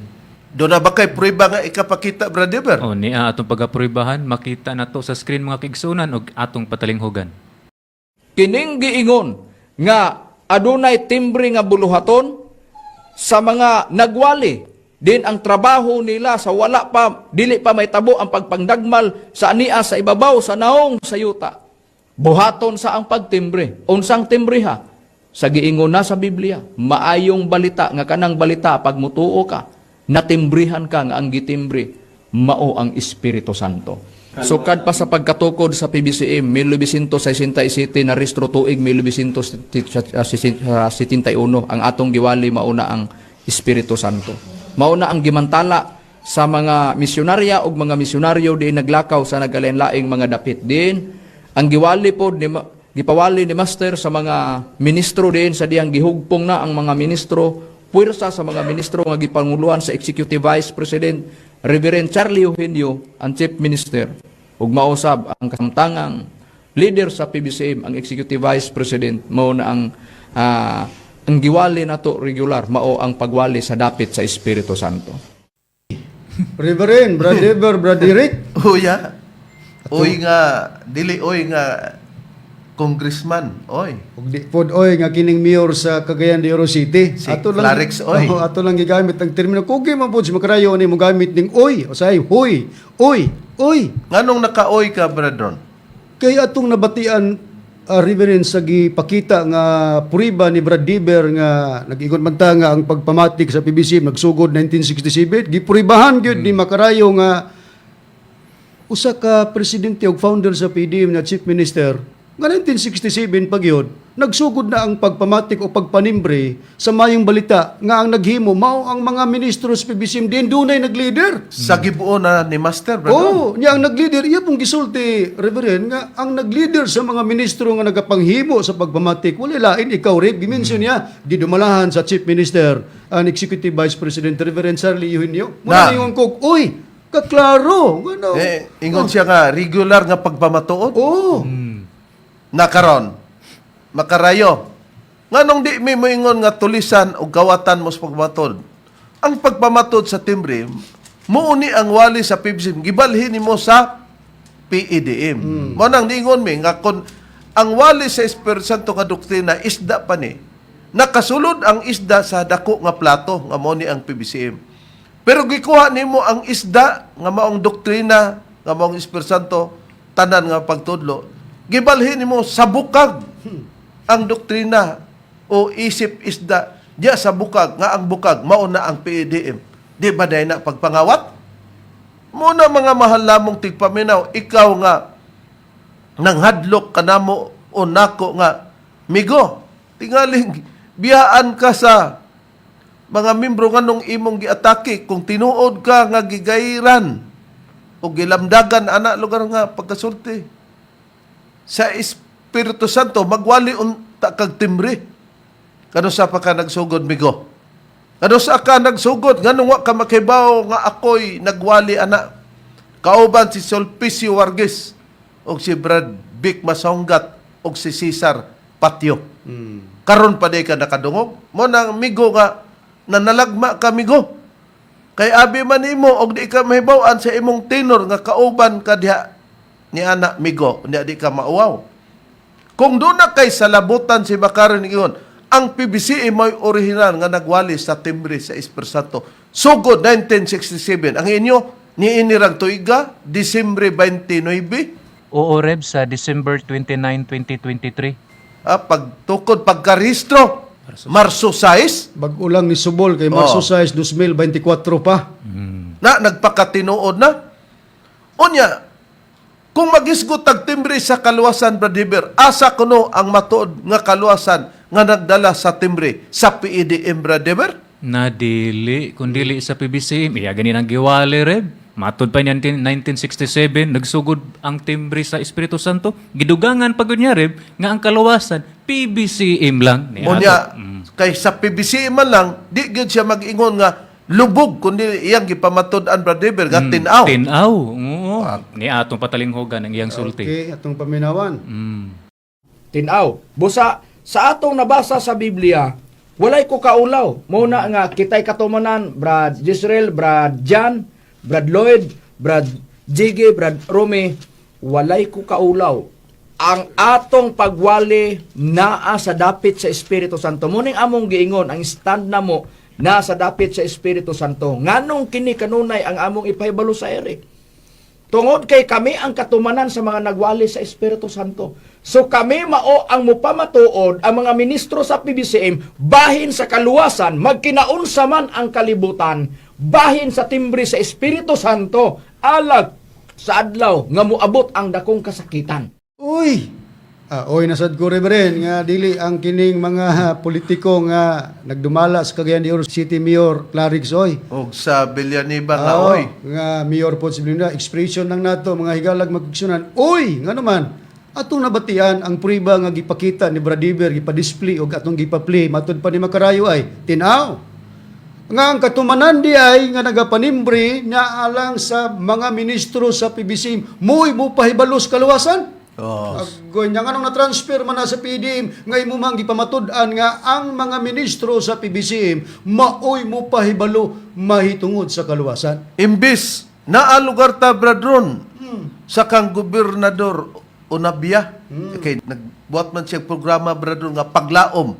Doon na ba kay prueba nga ikapakita Brad River? O, niya atong pag-apruibahan, makita na to sa screen mga kaigsunan o atong patalinghogan. Kining giingon nga adunay timbre nga buluhaton sa mga nagwali din ang trabaho nila sa wala pa dili pa may tabo ang pagpangdagmal sa ania sa ibabaw sa naong sa yuta. Buhaton sa ang pagtimbre. Unsang timbre ha? Sa giingon na sa Biblia, maayong balita nga kanang balita pag mutuo ka, natimbrihan ka nga ang gitimbre mao ang Espiritu Santo. Sukad pa sa pagkatukod sa PBCM 1967 na restro tuig 1971 ang atong giwali mauna ang Espiritu Santo. Mauna ang gimantala sa mga misyonarya ug mga misyonaryo di naglakaw sa nagalain-laing mga dapit din. Ang giwali po gipawali ni Master sa mga ministro din sa diyang gihugpong na ang mga ministro, puwersa sa mga ministro nga gipanguluhan sa Executive Vice President Reverend Charlie Eugenio, ang Chief Minister, ug mausab ang kasamtangang leader sa PBCM, ang Executive Vice President, mao na ang giwali nato regular, mao ang pagwali sa dapit sa Espiritu Santo. Reverend, Brad River, Brad Eric. Uya. Oy nga, dili oy nga congressman, oy. Ug di pod oy nga kining mayor sa Cagayan de Oro City. Si Clarix, oy. Ato lang gigamit ang termino kugi man pod si Makarayo ni mo gamit ning oy. O say huy, oy, oy. Nganong naka-oy ka, Bradron? Kay atong nabatian Reverend sa gipakita nga puriba ni Brad Diber nga nag-ingon man ta nga ang pagpamatik sa PBC nagsugod 1967 gipuribahan gyud ni Makarayo nga usa ka presidente ug founder sa PDM na chief minister nga 1967 pa gyud nagsugod na ang pagpamatik o pagpanimbre sa mayong balita nga ang naghimo mao ang mga ministro sa PBC din dunay nagleader. Sa gibuo na ni Master, Bradron. Oo, niya ang nag-leader, iya pong gisulti, Reverend, nga ang nag-leader sa mga ministro nga nagapanghimo sa pagpamatik, wala lain, ikaw rin, gimension niya, di dumalahan sa Chief Minister, ang Executive Vice President, Reverend Charlie Eugenio. Muna Na. yung kog, uy, kaklaro, ano? Ingon siya nga, regular nga pagpamatuod. Oo, Nakaron, Makarayo. Nganong di mi moingon nga tulisan o gawatan mo sa pagpamatuod. Ang pagpamatuod sa timbre, muuni ang wali sa PBCM, gibalhin nimo sa PEDM. Mo nang niingon mi nga kon ang wali sa Espiritu Santo nga doktrina isda pa ni. Nakasulod ang isda sa dako nga plato nga mao ni ang PBCM. Pero gikuha nimo ang isda nga maong doktrina nga maong Espiritu Santo tanan nga pagtudlo. Gibalhin nimo sa bukag ang doktrina o isip isda diya sa bukag nga ang bukag mao na ang PEDM. Di ba dahil na pagpangawat? Muna mga mahal namong tigpaminaw, ikaw nga nanghadlok kanamo o nako nga migo, tingaling biyaan ka sa mga membro nga nung imong giatake kung tinuod ka nga gigairan o gilamdagan ana lugar nga pagkasulti sa Espiritu Santo magwali unta kag timbre. Kano sa pa ka nagsugod migo? Kano sa ka nagsugod nganong wa ka makibaw nga ako'y nagwali ana? Kauban si Sulpicio Wargis og si Brad Vic Masonggat og si Cesar Patio. Karon pa day ka nakadungog mo nang migo nga nanalagma ka migo. Kay abi man imo og di ka mahibaw-an sa imong tenor nga kauban ka diha ni anak migo, di ka mauwaw. Kung doon na kay salabutan si Bakaran ingon, ang PBC may original nga nagwali sa timbre sa Espiritu Santo. Sugod 1967. Ang inyo, ni inirang tuiga, Disyembre 29. Oo, Reb, sa December 29, 2023. Pagtukod, pagkarehistro, Marso 6. bag-o lang ni Subol kay Marso 6, 2024 pa. Na, nagpakatinuod na. Unya, kung magisgot tag timbre sa kaluwasan, Brad Heber, asa kuno ang matuod nga kaluwasan nga nagdala sa timbre sa PEDM, Brad Heber? Nadili, kung dili sa PBCM, iya ganin ang giwali, Reb. Matod pa niya 1967, nagsugod ang timbre sa Espiritu Santo. Gidugangan pag niya, Reb, nga ang kalawasan, PBCM lang. Unya, kay sa PBC man lang, di gyud siya mag-ingon nga lubog kundi iyang gipamatod-an, Brad Heber, nga tinaw. Tinaw. Oo. Ni atong patalinghogan ang iyang sulti. Okay, atong paminawan. Tinaw. Busa, sa atong nabasa sa Biblia, walay ko kaulaw. Muna nga, kitay katumanan, Brad Jisrael, Brad Jan, Brad Lloyd, Brad Jiggy, Brad Romy, walay ko kaulaw. Ang atong pagwali naa sa dapit sa Espiritu Santo. Muning among giingon, ang stand na mo na sa dapit sa Espiritu Santo. Nganong kini kanunay ang among ipahibalo sa ere? Tungod kay kami ang katumanan sa mga nagwali sa Espiritu Santo. So kami mao ang mupamatuod ang mga ministro sa PBCM bahin sa kaluwasan, magkinaunsa man ang kalibutan, bahin sa timbre sa Espiritu Santo, alag sa adlaw nga moabot ang dakong kasakitan. Uy! Oy, nasad ko Reverend, nga dili ang kining mga politiko nga nagdumala sa Cagayan de Oro City Mayor Clarix, oy. O sa Villanueva nga, Oo, oy. nga Mayor po si Blinda, expression lang nato, mga higalag magkiksunan. Uy! Nga naman, atong nabatian ang priba nga gipakita ni Bradiver, gipa-display o atong gipa-play, matud pa ni Makarayo ay, tinaw. Nga ang katumanan di ay nga nagapanimbre na alang sa mga ministro sa PBC, muy mo pahibalos kaluwasan. Oh. Agoy nga nung na-transfer man na sa PDM, ngay mo mang gipamatud-an nga ang mga ministro sa PBCM, maoy mo pahibalo mahitungod sa kaluwasan. Imbis na lugar ta Bradron sa kang gobernador Unabia. Okay, nagbuhat man siya programa Bradron nga paglaom.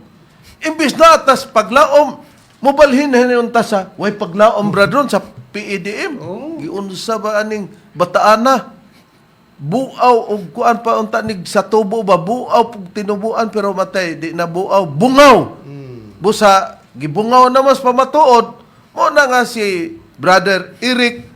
Imbis na atas paglaom, mobalhin na ta sa way paglaom Bradron sa PEDM. Giunsa ba aning bataana? Buaw og kuan pa unta nig sa tubo ba buaw pug tinubuan pero matay di na buaw bungaw. Busa gibungaw na mas pamatuod mo na nga si Brother Eric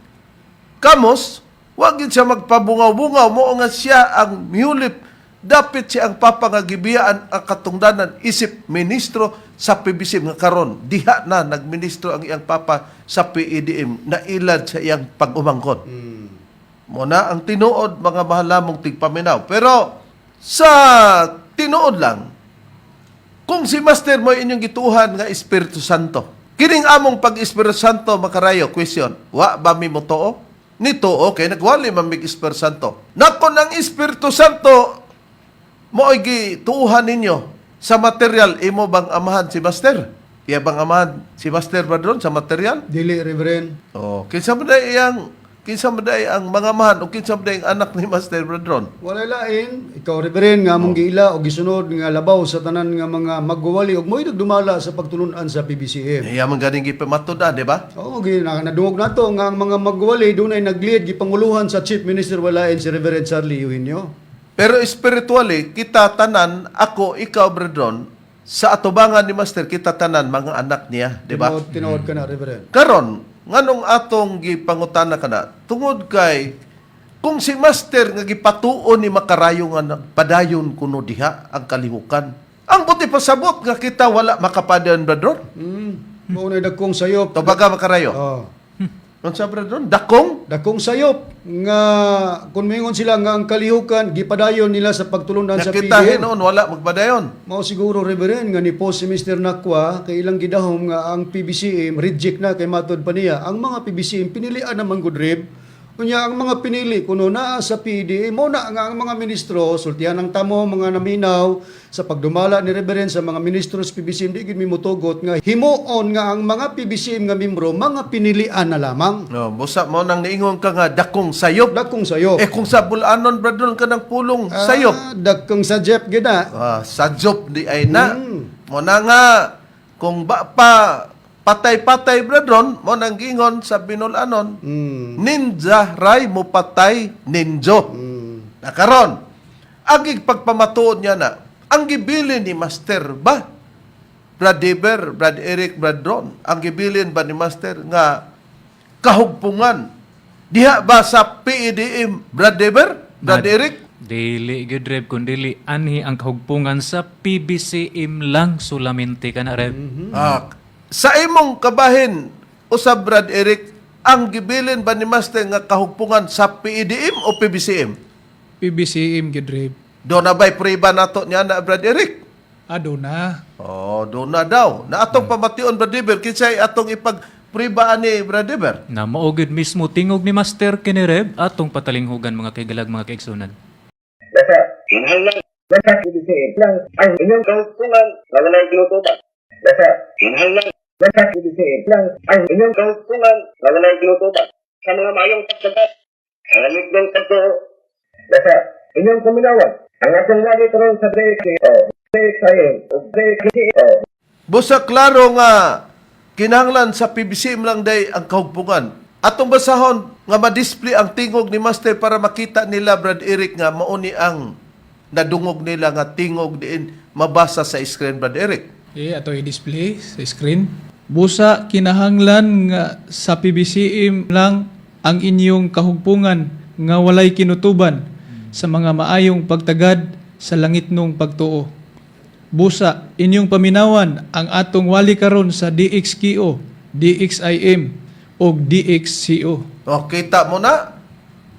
Camos wag gid siya magpabungaw-bungaw mo nga siya ang miulip dapat siya ang papangagibiyaan ang katungdanan isip ministro sa PBC nga karon diha na nagministro ang iyang papa sa PEDM na ilad sa iyang pag-umangkon. Muna ang tinuod mga mahalamong tigpaminaw. Pero sa tinuod lang, kung si Master mo inyong gituhan nga Espiritu Santo, kining among pag-Espiritu Santo makarayo, question, wa ba mi mo too? Ni too, kay nagwali man mig Espiritu Santo. Nako ng Espiritu Santo, mo ay gituhan ninyo sa material, imo bang amahan si Master? Iya bang amahan si Master Badron sa material? Dili, Reverend. Oh, kinsa man day ang mga mahan o kinsa man day ang anak ni Master Bradron. Wala lain, ikaw Reverend nga mong giila o gisunod nga labaw sa tanan nga mga magwawali ug mo'y nagdumala sa pagtulunan sa PBCM. Iya man ganing gipamatuda, di ba? Oo, nadungog nato nga ang mga magwawali dunay nag-lead gipanguluhan sa Chief Minister walain si Reverend Charlie Eugenio. Pero spiritually, kita tanan, ako, ikaw Bradron, sa atubangan ni Master, kita tanan mga anak niya, di ba? Tinuod ka na, Reverend. Karon, nganong atong gipangutana kana tungod kay kung si Master nga gipatuon ni makarayo nga nagpadayon kuno diha ang kalihukan. Ang buti pasabot nga kita wala makapadayon Bradron. Mao na dagkong sayop. Tabaga makarayo. Oh. Unsa Bradron? Dakong? Dakong sayop nga kung mingon sila nga ang kalihukan gipadayon nila sa pagtulunan sa Nakita PDM. noon wala magpadayon. Mao siguro Reverend nga ni post si Mr. Nakwa kay ilang gidahom nga ang PBCM reject na kay matud pa niya. Ang mga PBCM pinilian naman good rib. Kunya ang mga pinili kuno naa sa PDM mo na nga ang mga ministro sultihan ng tamo mga naminaw sa pagdumala ni Reverend sa mga ministro sa PBCM di gid mi motugot nga himuon nga ang mga PBCM nga membro mga pinilian na lamang. No, busa mo nang niingon ka nga dakong sayop. Dakong sayop. Kung sa bulanon Bradron ka ng pulong sayop. Dakong sa Jeff gina. Sa job di ay na. Mo na nga kung ba pa patay-patay Bradron mo nang gingon sa binulanon. Ninja ray mo patay ninjo. Nakaron. Agig pagpamatuod niya na ang gibilin ni Master ba? Brad Deber, Brad Eric, Brad Ron, ang gibilin ba ni Master nga kahugpungan? Diha ba sa PEDM, Brad Deber, Brad Eric? Dili good Reb kundi anhi ang kahugpungan sa PBCM lang solamente kana Reb. Sa imong kabahin, usab Brad Eric, ang gibilin ba ni Master nga kahugpungan sa PEDM o PBCM? PBCM gid Reb. Doon na ba'y priba nato niya na Brad Eric? Ado na. Oh, doon na daw. Na atong pamation Brad Deber, kinsay atong ipagpribaan ni Brad Deber? Na maugid mismo tingog ni Master kini Reb atong patalinghugan mga kaigalag mga kaigsunan. nasa PBCM lang ang inyong kautungan na walay ginutuban. Nasa kinahanglan nasa PBCM lang ang inyong kautungan na walay ginutuban. Sa mga mayong pagkagat, ang lamig ng pagtuo, nasa inyong kuminawan, ang atong lagi karon sa DXIM o DXIM. Busa klaro nga kinahanglan sa PBCM lang day ang kahugpungan. Atong basahon nga ma-display ang tingog ni Master para makita nila Brad Eric nga mauni ang nadungog nila nga tingog diin mabasa sa screen Brad Eric. Okay, ato i-display sa screen. Busa kinahanglan nga sa PBCM lang ang inyong kahugpungan nga walay kinutuban sa mga maayong pagtagad sa langit nung pagtuo. Busa inyong paminawan ang atong wali karon sa DXKO, DXIM o DXCO. O, kita mo na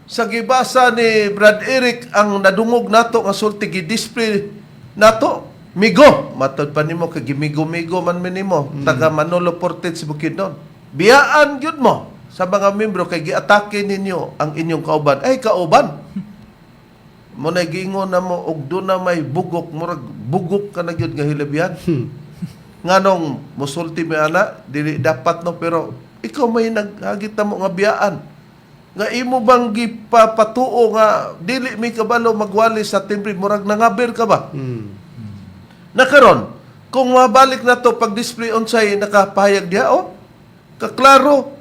sa gibasa ni Brad Eric ang nadungog nato nga sulti gi-display nato. Migo, matod pa nimo kay gimigo-migo man minimo taga Manolo Portet sa Bukidnon. Biyaan gyud mo sa mga membro kay giatake ninyo ang inyong kauban. Ay kauban. Mo na giingon na mo og do na may bugok murag bugok ka na gyud nga hilabihan. Nganong musulti mi ana dili dapat no pero ikaw may naghagit na mo nga biyaan. Nga imo bang gipapatuo nga dili mi kabalo magwali sa timbre murag nangaber ka ba? Nakaron, kung mabalik na to pag-display unsay nakapahayag diha kaklaro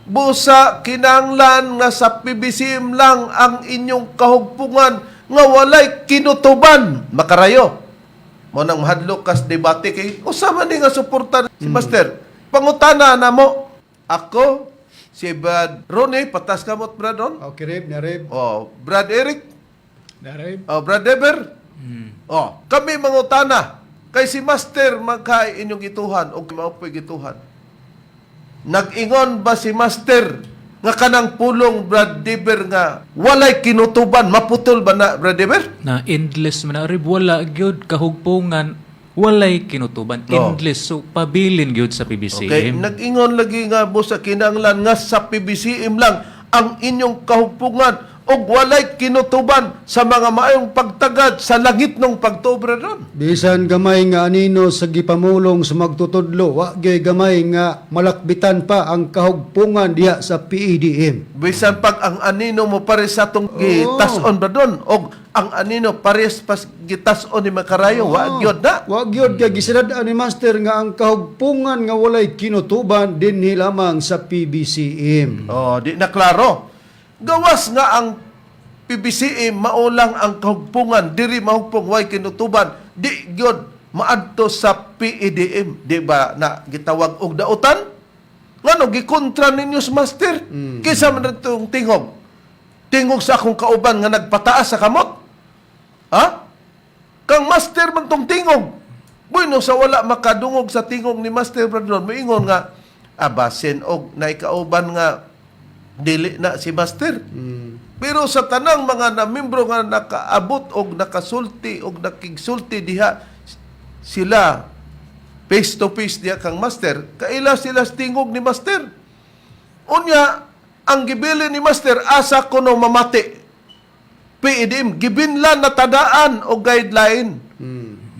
busa kinanglan nga sa PBCM lang ang inyong kahugpungan nga walay kinutuban makarayo. Mo nang mahadlok kas debate kay usama ni nga suporta si Master. Pangutana na mo ako si Brad Ronnie patas kamot Brad Ron. Okay, Reb, na Reb. Brad Eric. Daray. Brad Deber. Kami mangutana kay si Master magkay inyong gituhan o maupoy gituhan. Nag-ingon ba si Master nga kanang pulong Brad Deber nga walay kinutuban maputol ba na Brad Deber? Na endless man na rib wala gyud kahugpungan walay kinutuban endless so pabilin gyud sa Okay, PBCM. nag-ingon lagi nga busa kinanglan nga sa PBCM lang ang inyong kahugpungan og walay kinutuban sa mga maayong pagtagad sa langit ng pagtobra ron. Bisan gamay nga anino sa gipamulong sa magtutudlo, wa gyud gamay nga malakbitan pa ang kahugpungan diha sa PEDM. Bisan pag ang anino mo pares sa tong gitason ba doon og ang anino pares pas gitason ni Makarayo, wa gyud na. Wa gyud kay gisadaan ni Master nga ang kahugpungan nga walay kinutuban dinhi lamang sa PBCM. Di na klaro. Gawas nga ang PBCM maulang ang kahugpungan diri mahugpong way kinutuban di gyud maadto sa PEDM di ba na gitawag og dautan ngano gikontra ninyo sa Master kisa man itong tingog sa akong kauban nga nagpataas sa kamot kang Master man tong tingog bueno sa wala makadungog sa tingog ni Master Bradron moingon nga abasin og naikauban nga dili na si Master. Pero sa tanang mga namembro nga nakaabot og nakasulti og nakigsulti diha sila face to face diha kang Master, kaila sila tingog ni Master. Unya ang gibili ni Master asa kuno mamati. PEDM gibinlan na tadaan o guideline.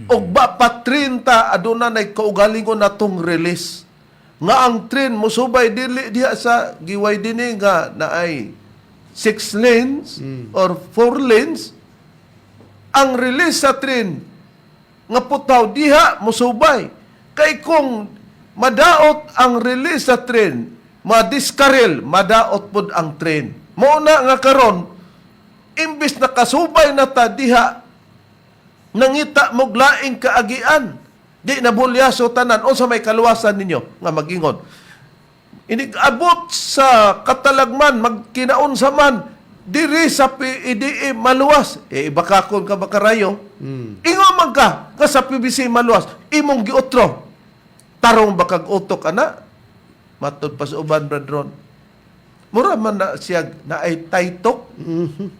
Og ba pa 30 aduna nay kaugalingon natong release. Nga ang train musubay dili diha sa giway dinhi nga naay 6 lanes or 4 lanes ang release sa train nga putaw diha musubay kay kung madaot ang release sa train madiskarel madaot pud ang train mo na nga karon imbis na kasubay na ta diha nangita mo laing kaagian di nabulyaso tanan o sa may kaluwasan ninyo nga magingon. Inigabot sa katalagman, magkinaon sa man, diri sa PEDM maluwas. Ibakakon ka Makarayo. Ingon man ka sa PBC maluwas. Imong giotro. Tarong bakag utok ana. Matod pa sa uban, Bradron. Mura man na siya na ay taytok.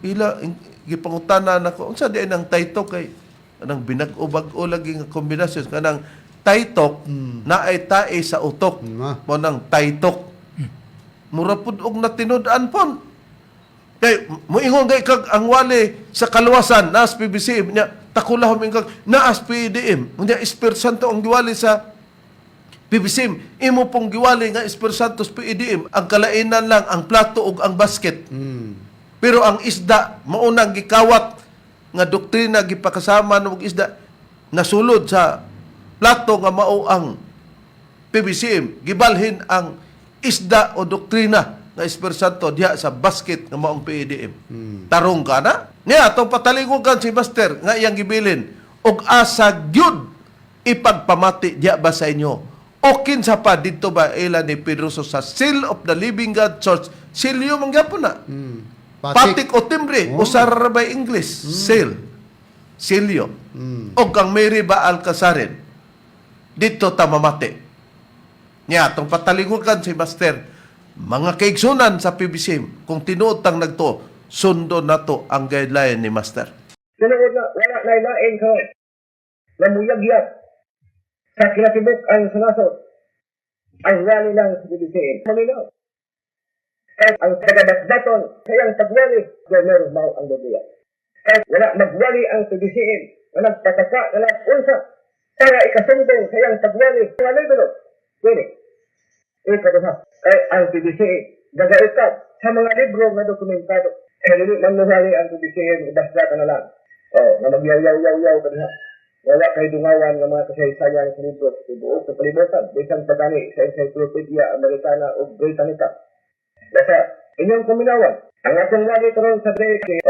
Ila, gipangutana na ko. Unsa di nang taytok kay anang binag-ubag-o lagi nga kombinasyon kanang taytok na ay tae sa utok mo nang taytok mura pud og natinud-an pon kay moingon kay kag ang wali sa kaluwasan nas PBC niya takulah humingkag naas PDM. Unya Espiritu Santo ang giwali sa PBCM. Imo pong giwali nga Espiritu Santo sa PDM. Ang kalainan lang ang plato ug ang basket. Pero ang isda maunang gikawat nga doktrina gipakasama ng isda nasulod sa plato nga mao ang PBCM. Gibalhin ang isda o doktrina nga Espiritu Santo diha sa basket nga maong PDM. Tarong ka na? Niya, itong patalingugan si Master nga iyang gibilin og asa gyud ipagpamati diha ba sa inyo? O kinsa pa dito ba ila ni Pedro sa Seal of the Living God Church? Silyo mangyapon na. Patik o timbre, usar by English, seal. Silyo. O kang Mary ba Alcasarin, dito tamamati. Nya, itong patalingugan si Master, mga kaigsunan sa PBCM, kung tinuod tang nagto, sundo na to ang guideline ni Master. Sunod na, wala na ilain ka. Namuyagyat. Sa kinatibok ang sanasot. Ang wali lang sa BBCM. Maminaw. Kahit ang tagadasdaton, kayang tagwali, gomer mau ang Biblia. Kahit wala magwali ang PBCM, na nagpataka, na nag-unsa, para ikasumbong kayang tagwali, wala ito. Pwede. Ikaduha, ay ang PBCM, gagaitad sa mga libro na dokumentado. Hindi manuhali ang PBCM, ibasdatan na lang. Na magyaw-yaw-yaw ka diha. Wala kay dungawan ng mga kasaysayan sa libro sa tibuok sa palibutan. Bisan pagani sa Encyclopedia Americana o Britannica. Basta, inyong kuminawan. Ang atong lagi karon sa DXIM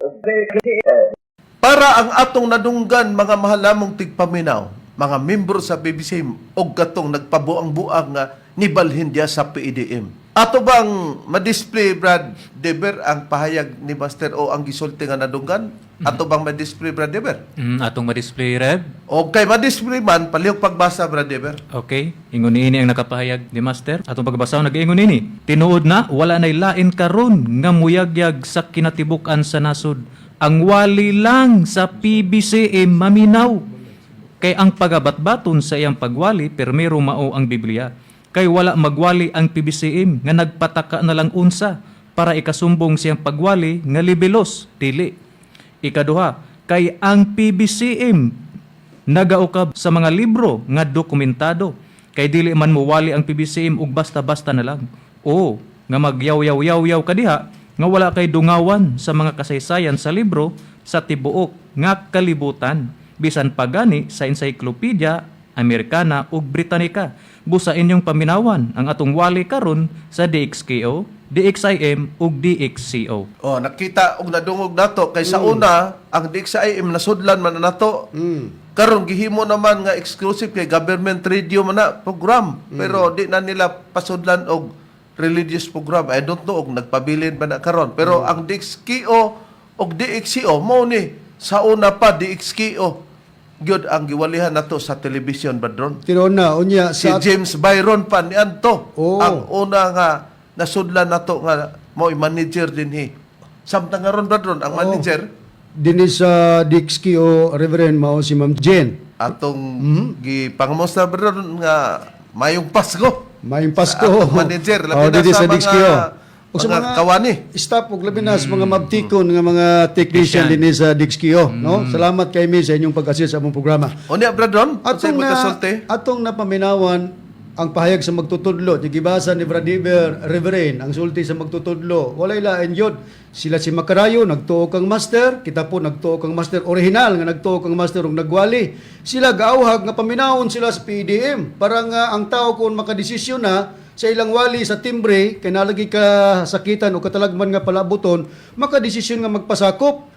o DXIM. Para ang atong nadunggan mga mahalamong tigpaminaw, mga membro sa BBCM og katong nagpabuang-buang nga nibalhin diya sa PDM. Ato bang ma-display, Brad Deber, ang pahayag ni Master o ang gisulti nga nadunggan? Ato bang ma-display, Brad Deber? Atong ma-display, Rev. O kay ma-display man, palihog pagbasa, Brad Deber. Okay, ingon ini ang nakapahayag ni Master. Atong pagbasaw nag-ingon ini. Tinuod na wala nay lain karon nga muyagyag sa kinatibukan sa nasod. Ang wali lang sa PBCM maminaw. Kay ang pagabatbaton sa iyang pagwali permero mao ang Biblia. Kay wala magwali ang PBCM nga nagpataka na lang unsa para ikasumbong siyang pagwali nga libelos dili. Ikaduha, kay ang PBCM nagaukab sa mga libro nga dokumentado. Kay dili man muwali ang PBCM ug basta-basta na lang. O nga magyaw-yaw-yaw ka diha nga wala kay dungawan sa mga kasaysayan sa libro sa tibuok nga kalibutan bisan pagani sa Encyclopedia Americana ug Britannica. Busa inyong paminawan ang atong wali karon sa DXKO, DXIM ug DXCO. O, nakita og nadungog nato kay sa una ang DXIM nasudlan man na nato. Karon gihimo naman nga exclusive kay government radio man na program, pero di na nila pasudlan og religious program. I don't know og nagpabilin ba na karon. Pero ang DXKO og DXCO mo ni sa una pa DXKO gyud ang giwalihan nato sa television badron. Tinuod na, unya Si sa James Byron pa niadto Oh. ang una nga nasudlan nato nga mo'y manager dinhi. Samtang karon badron ang manager dinhi sa Dixki o Reverend mao si Ma'am Jen. atong gipangamusta badron nga mayong Pasko. Mayong Pasko. Sa atong manager labi na dinhi sa mga Dixki o. O sa mga kawani. Staff ug labi na sa mga mabtikon nga mga technician dinhi sa Dixki o, no? Salamat kay mi sa inyong pag-assist sa among programa. Unya badron, Atong atong napaminawan ang pahayag sa magtutudlo, gibasa ni Bradiver Reverend, ang sulti sa magtutudlo, walay lain yun. Sila si Macarayo, nagtuo kang master, kita po nagtuo kang master original, nga nagtuo kang master ug nagwali. Sila gaawhag nga paminawon sila sa PDM, para nga ang tao kung makadesisyon na sa ilang wali sa timbre, kay nalagi ka sakitan o katalagman nga palabuton, makadesisyon nga magpasakop.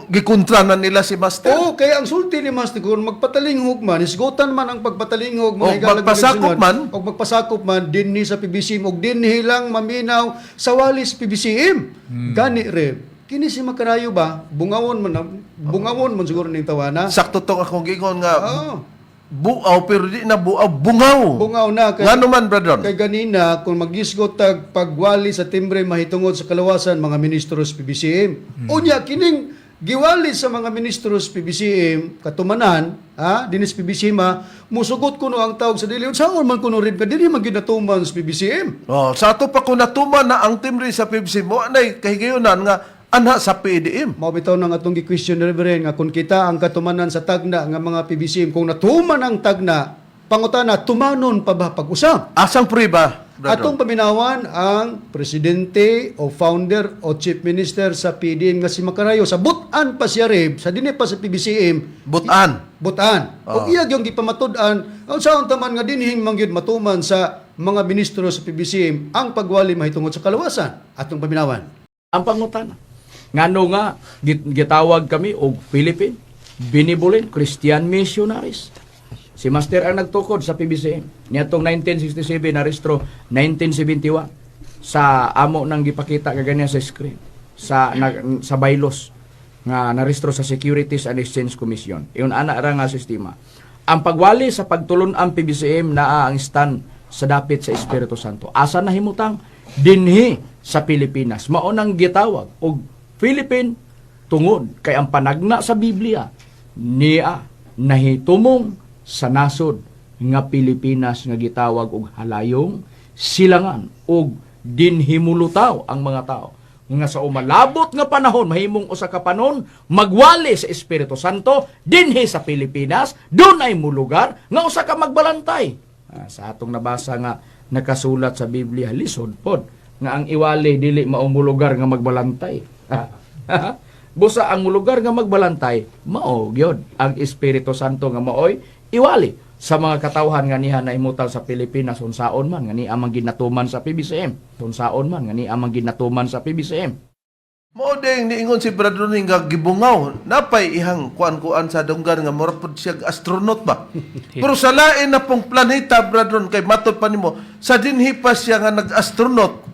Gikontra na nila si Master. Oo, kaya ang sulti ni Master kung magpatalinghog man, isgutan man ang pagpatalinghog, O magpasakop man. o magpasakop man, dinhi sa PBCM, o dinhi lang maminaw sa walis PBCM. Gani, Rev. Kini si Macarayo ba, bungawon man siguro ning tawana. Sakto tong akong gingon nga Oo. buaw pero di na buaw, bungaw. Bungaw na. Nga naman, brethren. Kay ganina, kung magisgot tag pagwali sa timbre mahitungod sa kalawasan, mga ministros PBCM. Unya, kining giwali sa mga ministros PBCM, katumanan, dinis PBCM, musugot kuno ang tawag sa dili. Saan man kuno rin ka, dili man ginatuman sa PBCM. Oh, sa ato pa kung natuman na ang timbre sa PBC mo, anay kahigayunan nga anha sa PDM. Mao bitaw nang atong gi-question ni Reverend nga kung kita ang katumanan sa tagna nga mga PBCM kung natuman ang tagna pangutana tumanon pa ba pag-usap? Asang prueba, Brad Atong paminawan ang presidente o founder o chief minister sa PDM nga si Macarayo sa butan pa siya rib sa dinhi pa sa PBCM Butan. butan. O iya yung gipamatud-an ang saon taman nga dinhing mangyud matuman sa mga ministro sa PBCM ang pagwali mahitungod sa kalawasan atong paminawan. Ang pangutana. Ngano nga gitawag kami og Philippine Benevolent Christian Missionaries. Si Master ang nagtukod sa PBCM. Niadtong 1967 na restro 1971 sa amo nang gipakita ka ganyan sa screen sa bylaws nga narestro sa Securities and Exchange Commission. Iyon ana ra nga sistema. Ang pagwali sa pagtulon ang PBCM naa ang stand sa dapit sa Espiritu Santo. Asa nahimutang dinhi sa Pilipinas. Mao nang gitawag og Philippine tungod kay ang panagna sa Biblia niya nahitumong sa nasod nga Pilipinas nga gitawag og halayong silangan og dinhimulutaw ang mga tao nga sa umalabot nga panahon mahimong usa ka panon magwali sa Espiritu Santo dinhi sa Pilipinas dunay mulugar nga usa ka magbalantay. Sa atong nabasa nga nakasulat sa Biblia lisod pod nga ang iwali dili mao mulugar nga magbalantay. Busa ang mulugar nga magbalantay mao gyud ang Espiritu Santo nga maoy iwali sa mga katawhan nga niha naimutal sa Pilipinas unsaon man nga ni amang ginatuman sa PBCM. Unsaon man nga ni amang ginatuman sa PBCM. Mao ding niingon si Brad Ronnie nga gibungaw napay ihang kuan-kuan sa dunggan nga morapod siya astronaut ba. Pero sa lain na pong planeta Brad Ron kay matud pa nimo sa dinhi pa siya nga nag-astronaut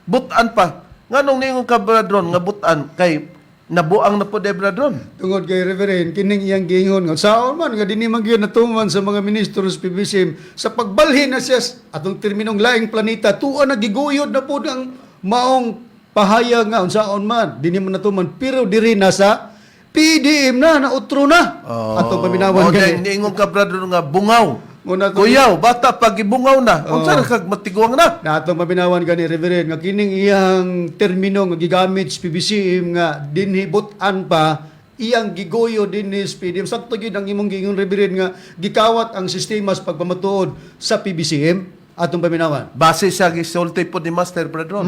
butan pa. Nganong niingon ka Brad Ron nga butan kay nabuang na po de Brad Ron. Tungod kay Reverend, kining iyang giingon nga saon man nga dinhi man gyud natuman sa mga ministro sa PBCM sa pagbalhin na siya atong terminong laing planeta tuwa na giguyod na po ang maong pahayag nga unsaon man dinhi man natuman pero diri na sa PDM na utro na. Atong paminawan Mao ding gani. niingon ka Brad Ron nga bungaw. Muna to- Kuyaw, bata pag gibungaw na. Unsa na kag matiguang na? Na atong paminawan gani Reverend nga kining iyang termino nga gigamit sa PBCM nga dinhi butan pa iyang gigoyo dinhi sa PDM sakto gyud ang imong giingon Reverend nga gikawat ang sistema sa pagpamatuod sa PBCM atong paminawan. Base sa gisulti po ni Master Brad Ron.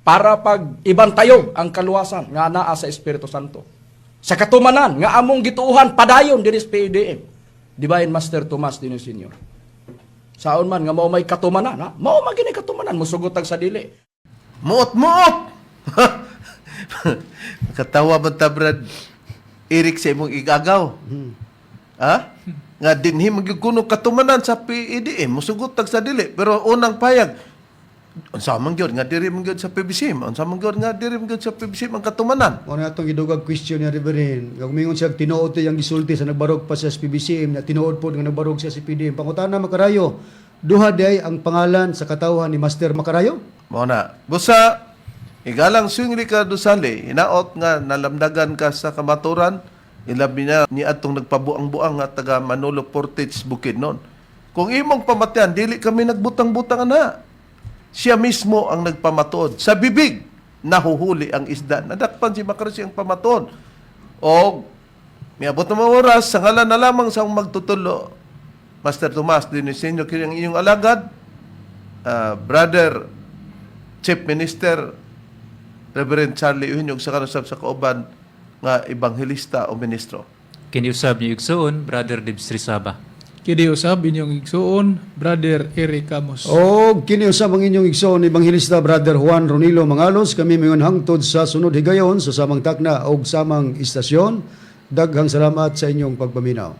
Para pag ibantayog ang kaluwasan nga naa sa Espiritu Santo. Sa katumanan nga among gituuhan padayon diri sa PDM. Di ba in Master Tomas din Senior? Saon man nga mao may katumanan, ha? Mao man gini katumanan musugotag sa dili. Muot! Katawa ba ta Brad Eric sa imong igagaw? Ha? Nga dinhi magikuno katumanan sa PDM musugot tag sa dili pero unang payag unsa man gyud nga diri man gyud sa PBCM unsa man gyud nga diri man gyud sa PBCM ang katumanan. Mo na atong gidugag question ni Reverend. Nga kumingon siya tinuod to yang gisulti sa nagbarog pa sa PBCM na tinuod po nga nagbarog siya sa PDM. Pangutana Macarayo, duha day ang pangalan sa katawhan ni Master Macarayo? Mao na. Busa igalang swing Ricardo Sale hinaot nga nalamdagan ka sa kamaturan ilabi na ni atong nagpabuang-buang nga taga Manolo Portage Bukidnon. Kung imong pamatian dili kami nagbutang-butang na. Siya mismo ang nagpamatuod. Sa bibig, nahuhuli ang isda. Nadakpan si Macarasi ang pamatuod. O, miabot na mga oras, sa ngalan na lamang sa magtutulo, Master Tomas, dinisenyo kanyang inyong alagad, Brother Chief Minister, Reverend Charlie Uhinyog, sa kanusap sa kauban, nga ebanghelista o ministro. Kiniusab niyo igsoon, Brother Dibs Trisaba. Kini usab inyong igsuon, Brother Eric Camos. O kiniusab ang inyong igsoon Ebanghilista Brother Juan Ronilo Mangalos. Kami mayon hangtod sa sunod higayon sa samang takna o samang istasyon. Daghang salamat sa inyong pagpaminaw.